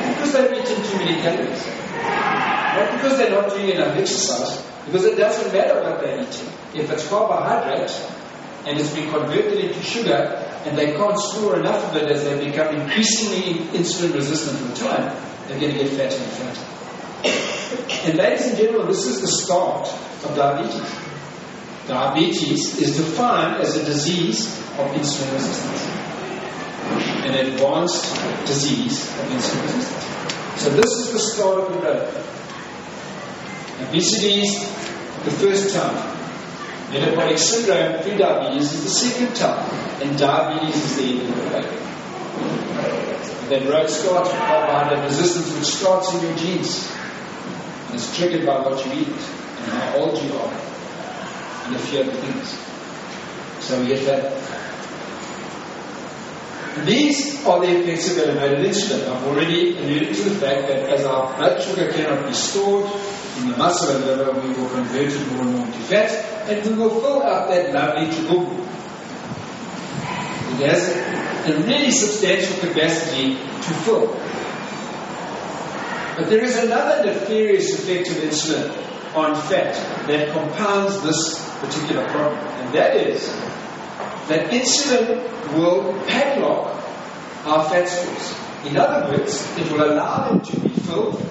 Because they've eaten too many calories. Not because they're not doing enough exercise, because it doesn't matter what they're eating. If it's carbohydrate and it's been converted into sugar and they can't store enough of it as they become increasingly insulin resistant with time, they're going to get fatter and fatter. And ladies and gentlemen, this is the start of diabetes. Diabetes is defined as a disease of insulin resistance. An advanced disease of insulin resistance. So this is the start of the road. Obesity is the first time. Metabolic syndrome, pre-diabetes, is the second time. And diabetes is the end of the road. That road starts with carbohydrate resistance, which starts in your genes. And it's triggered by what you eat and how old you are. And a few other things. So we get that. These are the effects of elevated insulin. I've already alluded to the fact that as our blood sugar cannot be stored in the muscle and liver, we will convert it more and more into fat, and we will fill up that lovely GLYCEMIC. It has a really substantial capacity to fill. But there is another nefarious effect of insulin on fat that compounds this particular problem, and that is that insulin will padlock our fat stores. In other words, it will allow them to be filled,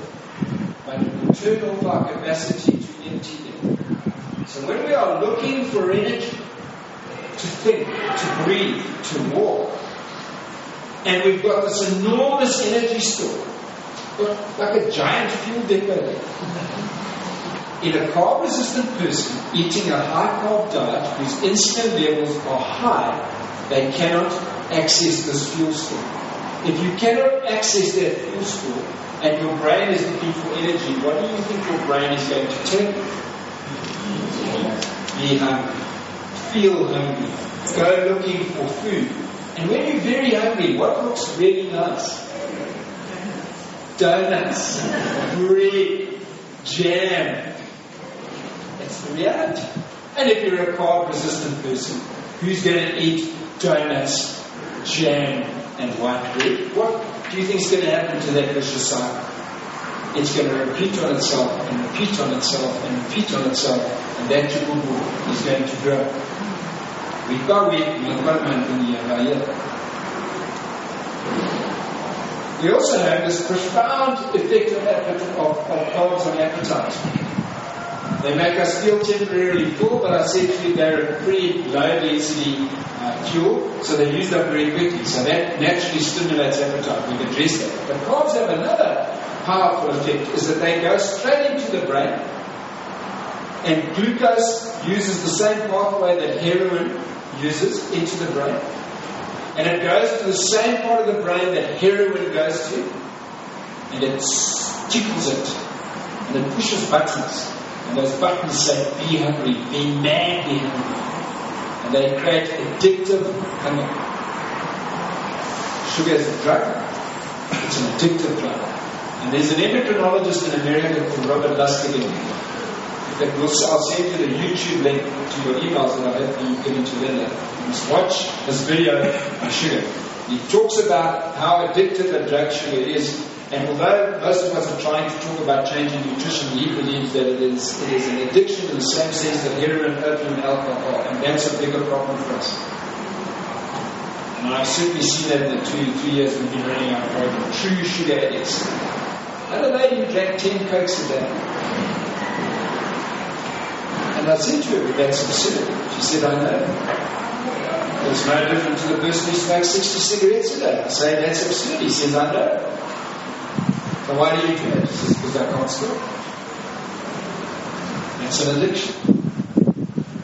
but it will turn off our capacity to empty them. So when we are looking for energy, to think, to breathe, to walk, and we've got this enormous energy store, like a giant fuel depot. In a carb-resistant person eating a high-carb diet whose insulin levels are high, they cannot access this fuel store. If you cannot access that fuel store and your brain is looking for energy, what do you think your brain is going to tell you? Be hungry. Feel hungry. Go looking for food. And when you're very hungry, what looks really nice? Donuts, bread, jam. That's the reality. And if you're a carb-resistant person, who's going to eat donuts, jam, and white bread? What do you think is going to happen to that vicious cycle? It's going to repeat on itself, and repeat on itself, and repeat on itself, and that GLYCEMIC is going to grow. Week by week, month by month, and year by year. We also have this profound effect of carbs on appetite. They make us feel temporarily full, but I said to you they're a pretty low density fuel, so they're used up very quickly. So that naturally stimulates appetite. We've addressed that. But carbs have another powerful effect, is that they go straight into the brain, and glucose uses the same pathway that heroin uses into the brain. And it goes to the same part of the brain that heroin goes to, and it tickles it, and it pushes buttons, and those buttons say, be hungry, be madly hungry, and they create addictive hunger. Sugar is a drug, it's an addictive drug. And there's an endocrinologist in America called Robert Lustig. I'll send you the YouTube link to your emails that I hope you get into later. You must watch this video on sugar. He talks about how addictive a drug sugar is, and although most of us are trying to talk about changing nutrition, he believes that it is an addiction in the same sense that heroin, opium, and alcohol, and that's a bigger problem for us. And I've certainly seen that in the 2 years we've been running our program. True sugar addicts. I had a lady who drank 10 Cokes a day. And I said to her, that's absurd. She said, I know. It's no different to the person who smokes 60 cigarettes a day. I say, that's absurd. He says, I know. So why do you do it? She says, because I can't stop. That's an addiction.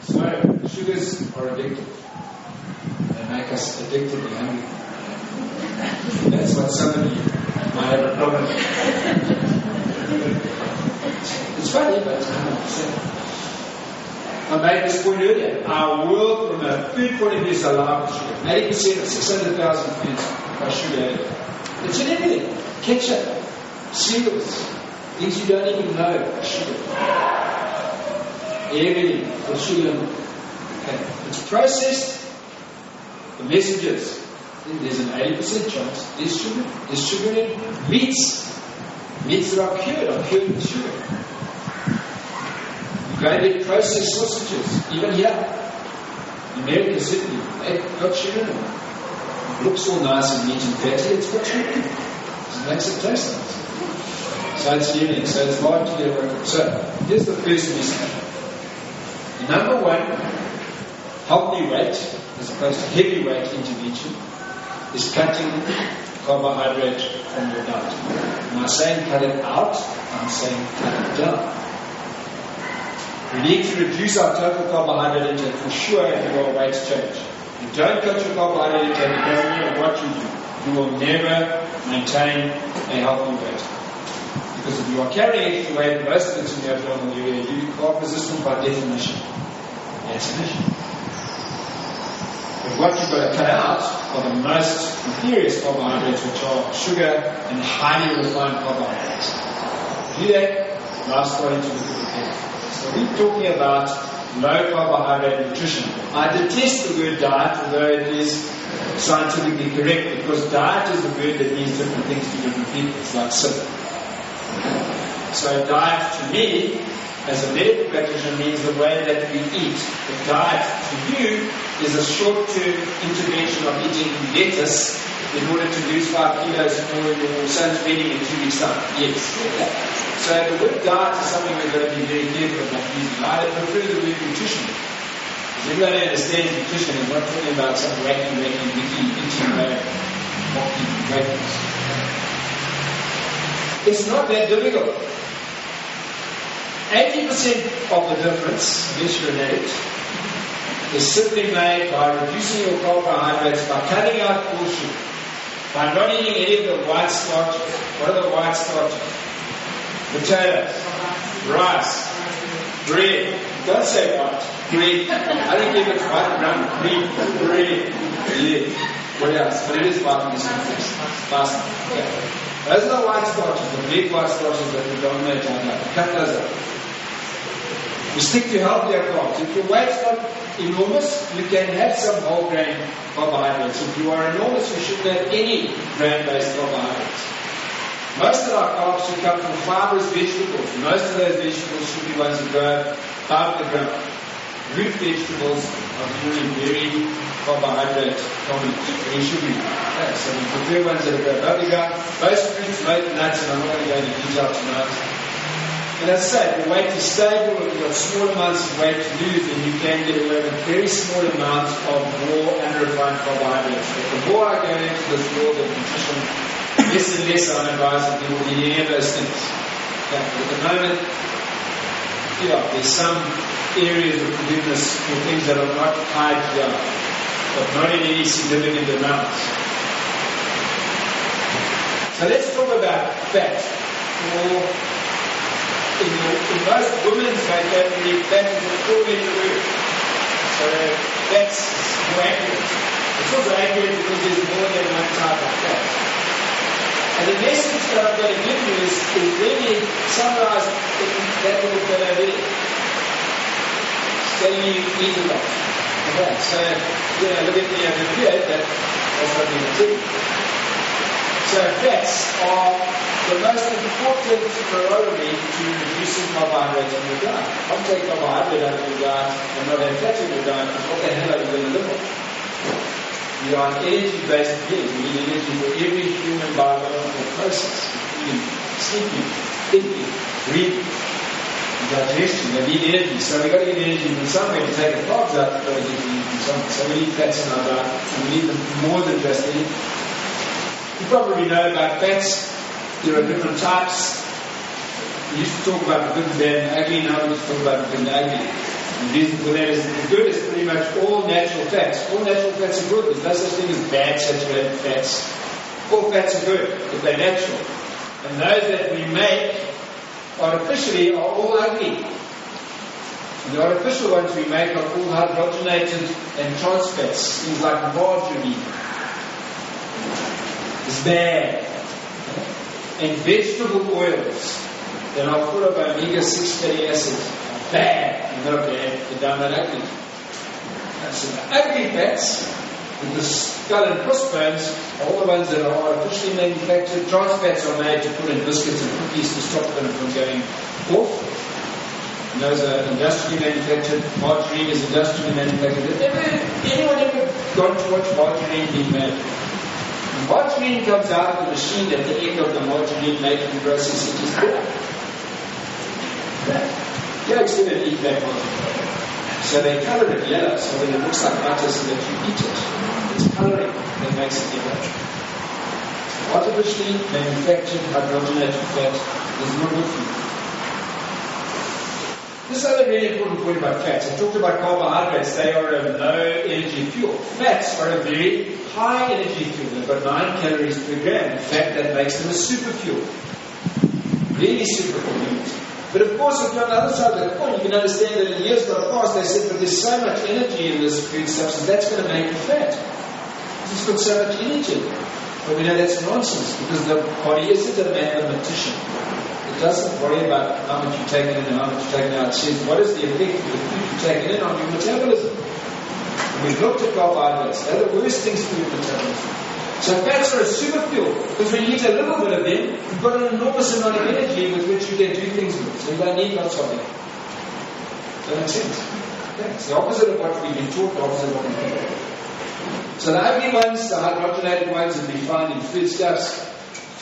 So, sugars are addictive. They make us addictively hungry. That's what some of you might have a problem with. It's funny, but it's 100%. I made this point earlier. Our world, from a food point of view, is alive with sugar. 80% of 600,000 foods are sugar added. It's in everything. Ketchup, cereals, Things you don't even know are sugar. Everything with sugar. Okay. It's processed. The messages. There's an 80% chance there's sugar in meats. Meats that are cured with sugar. You go and get processed sausages, even here. In America, Sydney, they've got sugar in them. It looks all nice and neat and fatty, it's got sugar in it. It makes it taste nice. So it's unique, so it's hard to get away from. So, here's the first message. Number one, healthy weight, as opposed to heavy weight intervention, is cutting carbohydrate from your diet. Am I saying cut it out? I'm saying cut it down. We need to reduce our total carbohydrate intake for sure if you want weight to change. If you don't cut your carbohydrate intake, it doesn't matter what you do. You will never maintain a healthy weight. Because if you are carrying extra weight, most of it's in the abdominal area, you are carb resistant by definition. That's an issue. But what you've got to cut out are the most inferior carbohydrates, which are sugar and highly refined carbohydrates. Do that, now starting to look at the health. So we're talking about low carbohydrate nutrition. I detest the word diet, although it is scientifically correct, because diet is a word that means different things to different people. It's like simple. So diet to me, as a medical practitioner, means the way that we eat. The diet to you is a short-term intervention of eating lettuce in order to lose 5 kilos for your son's wedding in 2 weeks' time. Yes. So the word diet is something we're going to be very careful about using. I prefer the word nutrition. Because everybody understands nutrition is not talking about some wacky, eating breakfast. It's not that difficult. 80% of the difference, unless you're an addict, is simply made by reducing your carbohydrates, by cutting out bullshit, by not eating any of the white starches. What are the white starches? Potatoes, rice, bread. Don't say white. Bread. I don't give it white and brown. Bread. What else? But it is white in this context. Pasta. Okay. Those are the white starches, the big white starches that we dominate our diet. Cut those out. We stick to healthier carbs. If your weight's not enormous, you can have some whole grain carbohydrates. If you are enormous, you shouldn't have any grain-based carbohydrates. Most of our carbs should come from fibrous vegetables. Most of those vegetables should be ones that grow out of the ground. Root vegetables are usually very carbohydrate dominant, very sugary. Okay, so we prefer ones that grow above the ground. Most fruits, most nuts, and I'm not going to go into detail tonight. And as I say, if your weight is stable, if you've got small amounts of weight to lose, then you can get away with very small amounts of raw and refined carbohydrates. But the more I go into this world of nutrition, less and less I'm advised that people need any of those things. Okay, but at the moment, there's some areas of forgiveness for things that are not tied to the other, but not in any significant amounts. So let's talk about fat. In most women's vocabulary, fat is a four-letter word. So that's more accurate. It's also accurate because there's more than one type of fat. And the message that I'm going to give you is really summarized in that little fellow there. Telling you eat a lot. Okay, so, look at me over here, that's what I'm going to tell you. So fats are the most important corollary to reducing carbohydrates in your diet. I'll take carbohydrate out of your diet and not have fat in your diet, because what the hell are you going to live on? We are an energy-based being. We need energy for every human biological process, including sleeping, thinking, breathing, digestion. They need energy. So we've got to get energy from somewhere. To take the carbs out, we've got to get energy from somewhere. So we need fats in our diet, and we need them more than just energy. You probably know about fats. There are different types. We used to talk about the good, the bad, and the ugly. Now we just talk about the good and the ugly. And the reason for that is the good is pretty much all natural fats. All natural fats are good. There's no such thing as bad saturated fats. All fats are good if they're natural. And those that we make artificially are all ugly. And the artificial ones we make are all hydrogenated and trans fats. Things like margarine. It's bad. And vegetable oils. that are full of omega-6 fatty acids. Bad, not bad, they're downright ugly. So the ugly fats, with the skull and crossbones, are all the ones that are artificially manufactured. Trans fats are made to put in biscuits and cookies to stop them from going off. And those are industrially manufactured. Margarine is industrially manufactured. Anyone ever gone to watch margarine being made? When margarine comes out of the machine at the end of the margarine making process, it is black. You're actually going to eat that margarine. So they color it yellow so that it looks like butter so that you eat it. It's coloring that makes it yellow. Artificially manufactured hydrogenated fat is not good for you. This is another really important point about fats. I talked about carbohydrates. They are a low energy fuel. Fats are a very high energy fuel. They've got 9 calories per gram. In fact, that makes them a super fuel. Really super fuel. But of course, if you're on the other side of the coin, you can understand that in years gone past, they said, but there's so much energy in this food substance, that's going to make you fat. It's got so much energy. But we know that's nonsense, because the body isn't a mathematician. It doesn't worry about how much you're taking in and how much you're taking out. It says, what is the effect of the food you're taking in on your metabolism? And we've looked at carbohydrates. They're the worst things for your metabolism. So fats are a super fuel, because when you eat a little bit of them, you've got an enormous amount of energy with which you can do things with. So you don't need lots of them. Does that make sense? Okay. It's the opposite of what we've been taught, the opposite of what we've been taught. So the ugly ones, the hydrogenated ones that we find in foodstuffs,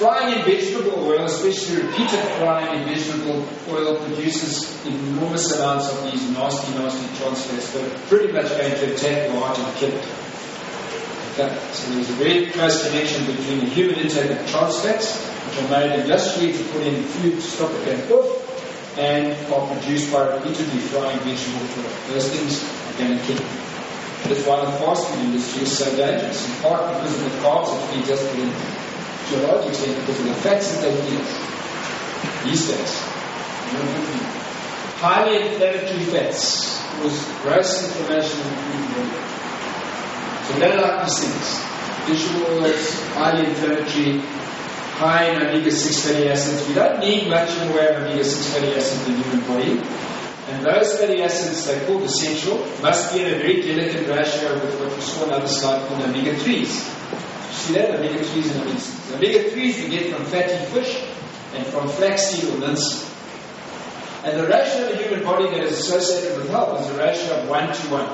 frying in vegetable oil, especially repeated frying in vegetable oil, produces enormous amounts of these nasty trans fats that are pretty much going to attack your heart and kill it. Okay. So there's a very close connection between the human intake of trans fats, which are made industrially to put in food to stop it going off, and are produced by repeatedly frying vegetable oil. Those things are going to kill you. That's why the fast food industry is so dangerous, in part because of the carbs that feeds us, but to a large extent because of the fats that they feed us. These fats. Highly inflammatory fats cause gross inflammation in the food body. So we don't like these things. Vegetable oils, highly inflammatory, high in omega-6 fatty acids. We don't need much in the way of omega-6 fatty acids in the human body. And those fatty acids, they're called essential, must be in a very delicate ratio with what we saw on the other slide called omega-3s. You see that? Omega-3s and omega-6s. The omega-3s we get from fatty fish and from flaxseed or linseed. And the ratio of the human body that is associated with health is a ratio of 1 to 1.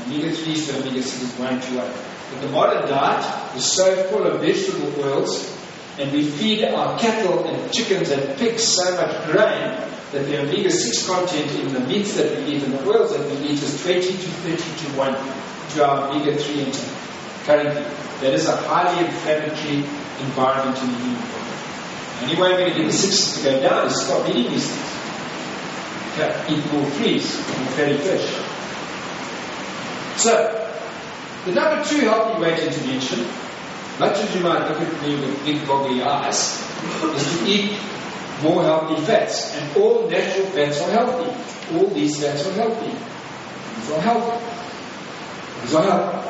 Omega-3s to omega-6 is 1 to 1. But the modern diet is so full of vegetable oils, and we feed our cattle and chickens and pigs so much grain that the omega-6 content in the meats that we eat and the oils that we eat is 20 to 30 to 1 to our omega-3 intake. Currently, that is a highly inflammatory environment in the human body. The only way omega-6 to go down is stop eating these things. Okay, eat more trees, more fatty fish. So, the number 2 healthy weight intervention, much as you might look at me with big goggly eyes, is to eat more healthy fats. And all natural fats are healthy. All these fats are healthy. These are healthy. These are healthy.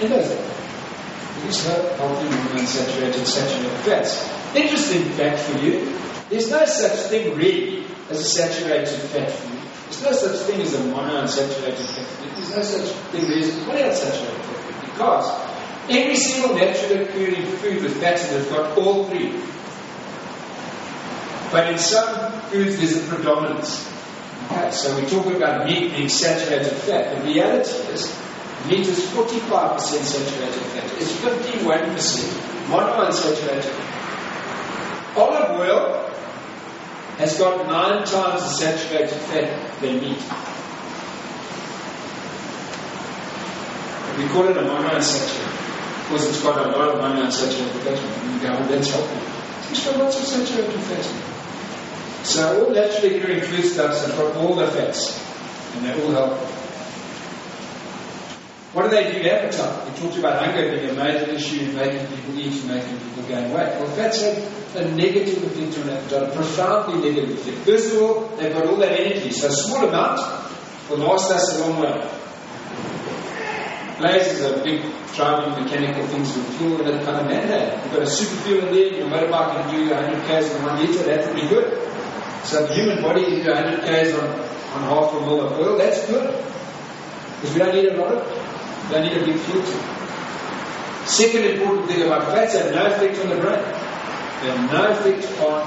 And those are. These are healthy monounsaturated saturated fats. Interesting fact for you, there's no such thing really as a saturated fat for you. There's no such thing as a monounsaturated fat food. There's no such thing as a polyunsaturated fat food, because every single naturally occurring food with fats in it has got all 3. But in some foods there's a predominance. Okay, so we're talking about meat being saturated fat. The reality is meat is 45% saturated fat. It's 51% monounsaturated. Olive oil has got 9 times the saturated fat than meat. We call it a monounsaturated because it's got a lot of monounsaturated fat. You go, that's healthy. It's got lots of saturated fat. So all naturally occurring foodstuffs have got all the fats, and they're all healthy. What do they do to appetite? We talked about hunger being a major issue in making people eat and making people gain weight. Well, fats have a negative effect on appetite, a profoundly negative effect. First of all, they've got all that energy, so a small amount will last us a long way. Blazers are big driving mechanical things with fuel and that kind of man. You've got a super fuel in there, your motorbike can do 100 k's in 1 litre, that's pretty good. So the human body can do 100 k's on half a mil of oil. That's good. Because we don't need a lot of it. We don't need a big fuel tank. Second important thing about fats, they have no effect on the brain. They have no effect on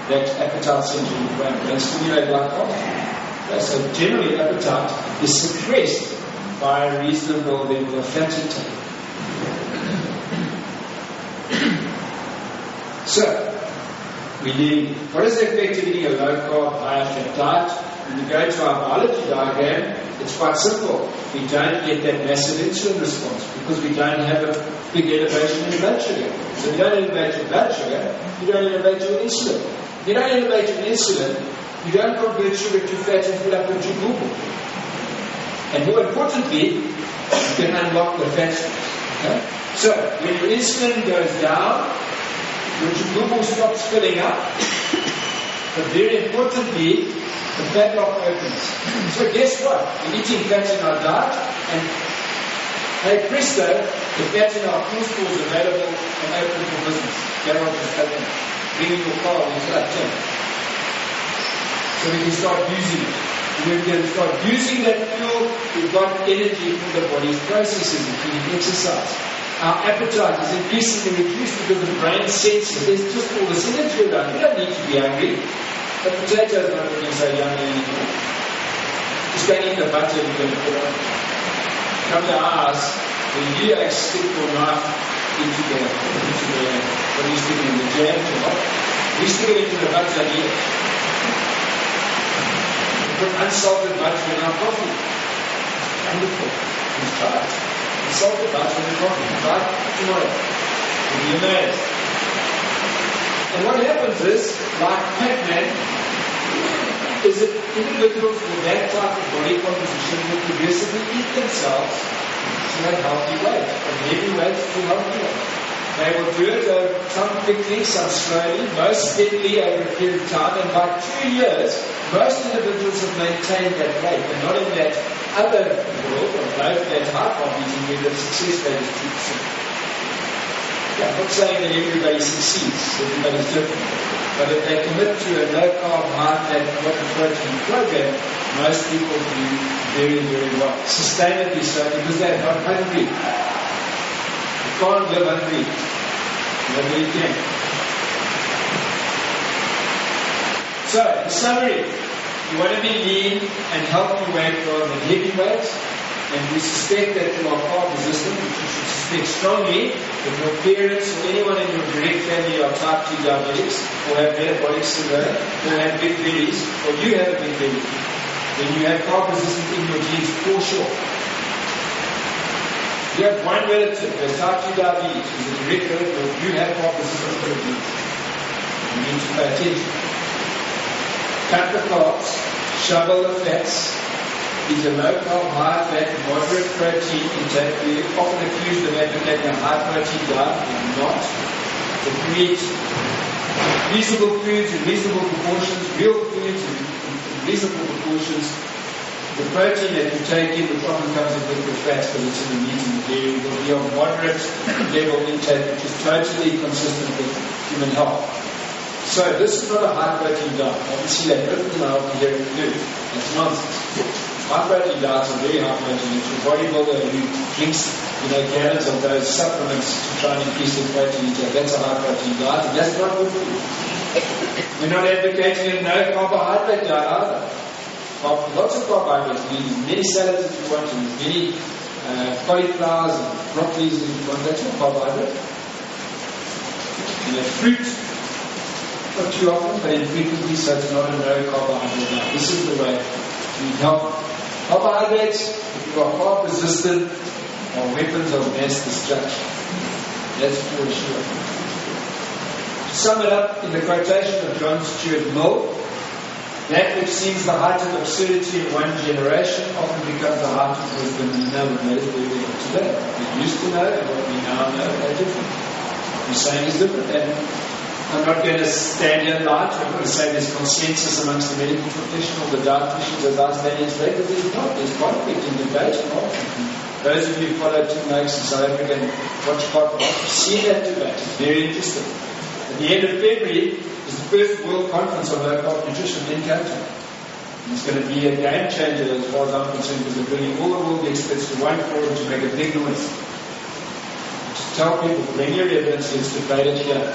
that appetite center in the brain. They don't stimulate glycolysis. Okay, so generally appetite is suppressed by a reasonable level of fat intake. So, we need, what is the effect of eating a low-carb, high-fat diet? When you go to our biology diagram, it's quite simple. We don't get that massive insulin response because we don't have a big elevation in blood sugar. So if you don't elevate your blood sugar, you don't elevate your insulin. If you don't elevate your insulin, you don't convert sugar to fat and fill up your gluten. And more importantly, you can unlock the fat stores. Okay? So, when your insulin goes down, your gluten stops filling up, but very importantly, the fat lock opens. So guess what? We're eating fat in our diet, and hey presto, the fat in our food store is available and open for business. Garage is open. Bring in your car and fill up tank. So we can start using it. And when we can start using that fuel, we've got energy for the body's processes, including exercise. Our appetite is increasingly reduced because the brain senses there's just all this energy around. You don't need to be hungry. But potatoes are not looking so yummy anymore. Just go eat the butter you're going to put on. Come to ours, when you stick your knife into the what do you stick it in, the jam or what? We stick it into the butter and eat it. We put unsalted butter in our coffee. Wonderful. Let's try it. Unsalted butter in the coffee. Try it tomorrow. You'll be amazed. And what happens is, like Pac-Man, is that individuals with that type of body composition will progressively eat themselves to a healthy weight, from heavy weight to healthy weight. They will do it some quickly, some slowly, most steadily over a period of time, and by 2 years, most individuals have maintained that weight. They're not in that other world of low-fat, high-carb eating where the success rate is 2%. Yeah, I'm not saying that everybody succeeds, everybody's different. But if they commit to a low-carb, high-fat, protein program, most people do very, very well. Sustainably so, because they're not hungry. You can't live hungry. Nobody can. So, in summary, you want to be lean and healthy weight rather than heavy weight. And we suspect that you are carb resistant, which you should suspect strongly. If your parents or anyone in your direct family are type 2 diabetics, or have metabolic syndrome, or have big bellies, or you have a big belly, then you have carb resistance in your genes for sure. If you have one relative who has type 2 diabetes, who's a direct relative, you have carb resistance in your genes. You need to pay attention. Cut the carbs, shovel the fats. Eat a low-carb, high-fat, moderate protein intake. We often accuse them of advocating a high-protein diet. They're not. But we eat reasonable foods in reasonable proportions, real foods in reasonable proportions. The protein that you take in, which often comes in liquid fats, but it's in the meat and the dairy, will be of moderate level intake, which is totally consistent with human health. So this is not a high-protein diet. I can see that written in our here in food. That's nonsense. High-protein diets are very high-protein. It's a bodybuilder who drinks, gallons of those supplements to try and increase their protein intake. That's a high-protein diet, and that's not good for you. We're not advocating a no-carbohydrate diet either. Lots of carbohydrates. We use many salads if you want, and many cauliflowers and broccolis if you want. That's not carbohydrate. Fruit. Not too often, but infrequently, so it's not a no-carbohydrate diet. This is the way to eat healthy. Carbohydrates, if you are carb resistant, are weapons of mass destruction. That's for sure. To sum it up in the quotation of John Stuart Mill, that which seems the height of absurdity in one generation often becomes the height of wisdom. We know what made it where we are today. We used to know, and what we now know are different. What we're saying is different. And I'm not going to stand here and lie to you. I'm going to say there's consensus amongst the medical professionals, the dietitians, as I stand here today, but there's not. There's conflict in debate. Those of you who follow Tim Noakes in South Africa and watch podcasts, see that debate. It's very interesting. And the end of February is the first World Conference on Low Carb Nutrition in Cape Town. It's going to be a game changer as far as I'm concerned, because we're bringing all the world experts to one forum to make a big noise. Just tell people, bring your evidence, let's debate it here.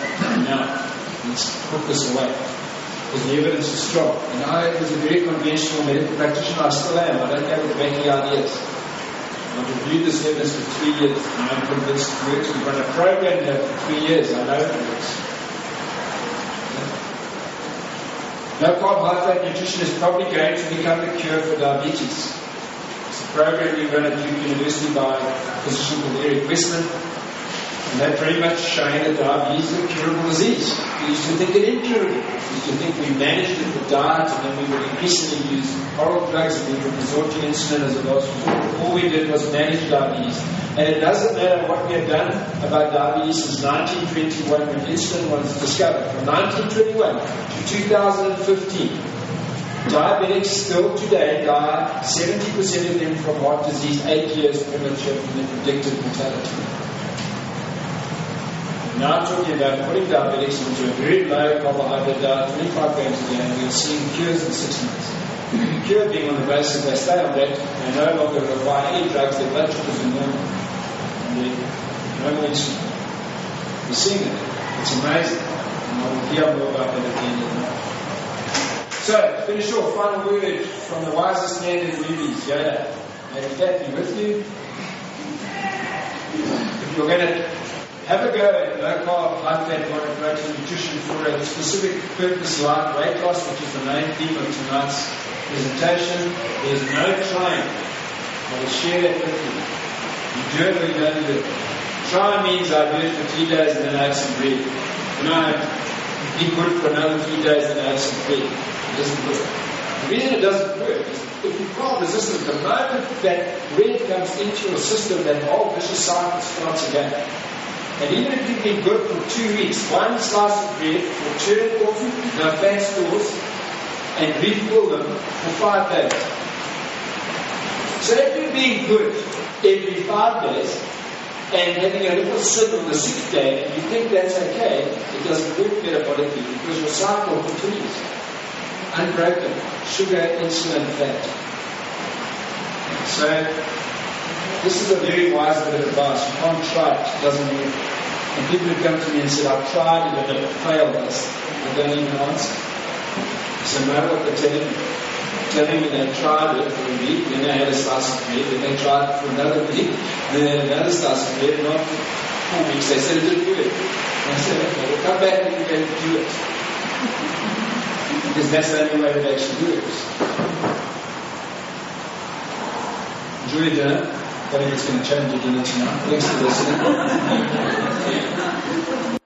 Now, let's put this away. Because the evidence is strong. And I was a very conventional medical practitioner, I still am. I don't have wacky ideas. I've reviewed this evidence for 3 years, and I'm convinced it works. We've run a program here for 3 years, I know it works. Low carb, high fat nutrition is probably going to become the cure for diabetes. It's a program we run at Duke University by a physician called Eric Westman, and they're very much showing that diabetes is a curable disease. We used to think it incurable. We used to think we managed it with diet, and then we would increasingly use oral drugs, and we would resort to insulin as a last resort. All we did was manage diabetes. And it doesn't matter what we have done about diabetes since 1921 when insulin was discovered. From 1921 to 2015, diabetics still today die, 70% of them from heart disease, 8 years premature from their predicted mortality. We're now talking about putting diabetics into a very low carbohydrate diet, 25 grams a day, and we're seeing cures in 6 months. The cure being on the basis they stay on that, they no longer require any drugs, their blood sugars are normal. No more insulin. We're seeing it. It's amazing. And I will hear more about that at the end of the night. So, to finish off, final word from the wisest man in the movies, Yoda. May that be with you. If you're going to have a go at low carb, high fat, moderate protein nutrition for a specific purpose like weight loss, which is the main theme of tonight's presentation, there's no trying. I will share that with you. You do it or you don't do it. Try means I do it for 3 days and then I have some bread. And I be good for another 3 days and I have some bread. It doesn't work. The reason it doesn't work is if you're carb resistant, the moment that bread comes into your system, that whole vicious cycle starts again. And even if you've been good for 2 weeks, one slice of bread will turn off the fat stores and refill them for 5 days. So if you're being good every 5 days and having a little sip on the 6th day and you think that's okay, it doesn't work metabolically because your cycle continues. Unbroken. Sugar, insulin, fat. So this is a very wise bit of advice. You can't try it. It doesn't work. And people have come to me and said, I've tried it and it failed us. They don't even answer. So know what they're telling me. Telling me they tried it for a week, then they had a slice of bread, then they tried it for another week, then they had another slice of bread, and after 4 weeks they said it didn't do it. And I said, okay, we'll come back and we're going to do it. Because that's the only way that actually works. Enjoy your dinner. I think it's going to change your dinner tonight. Thanks for listening.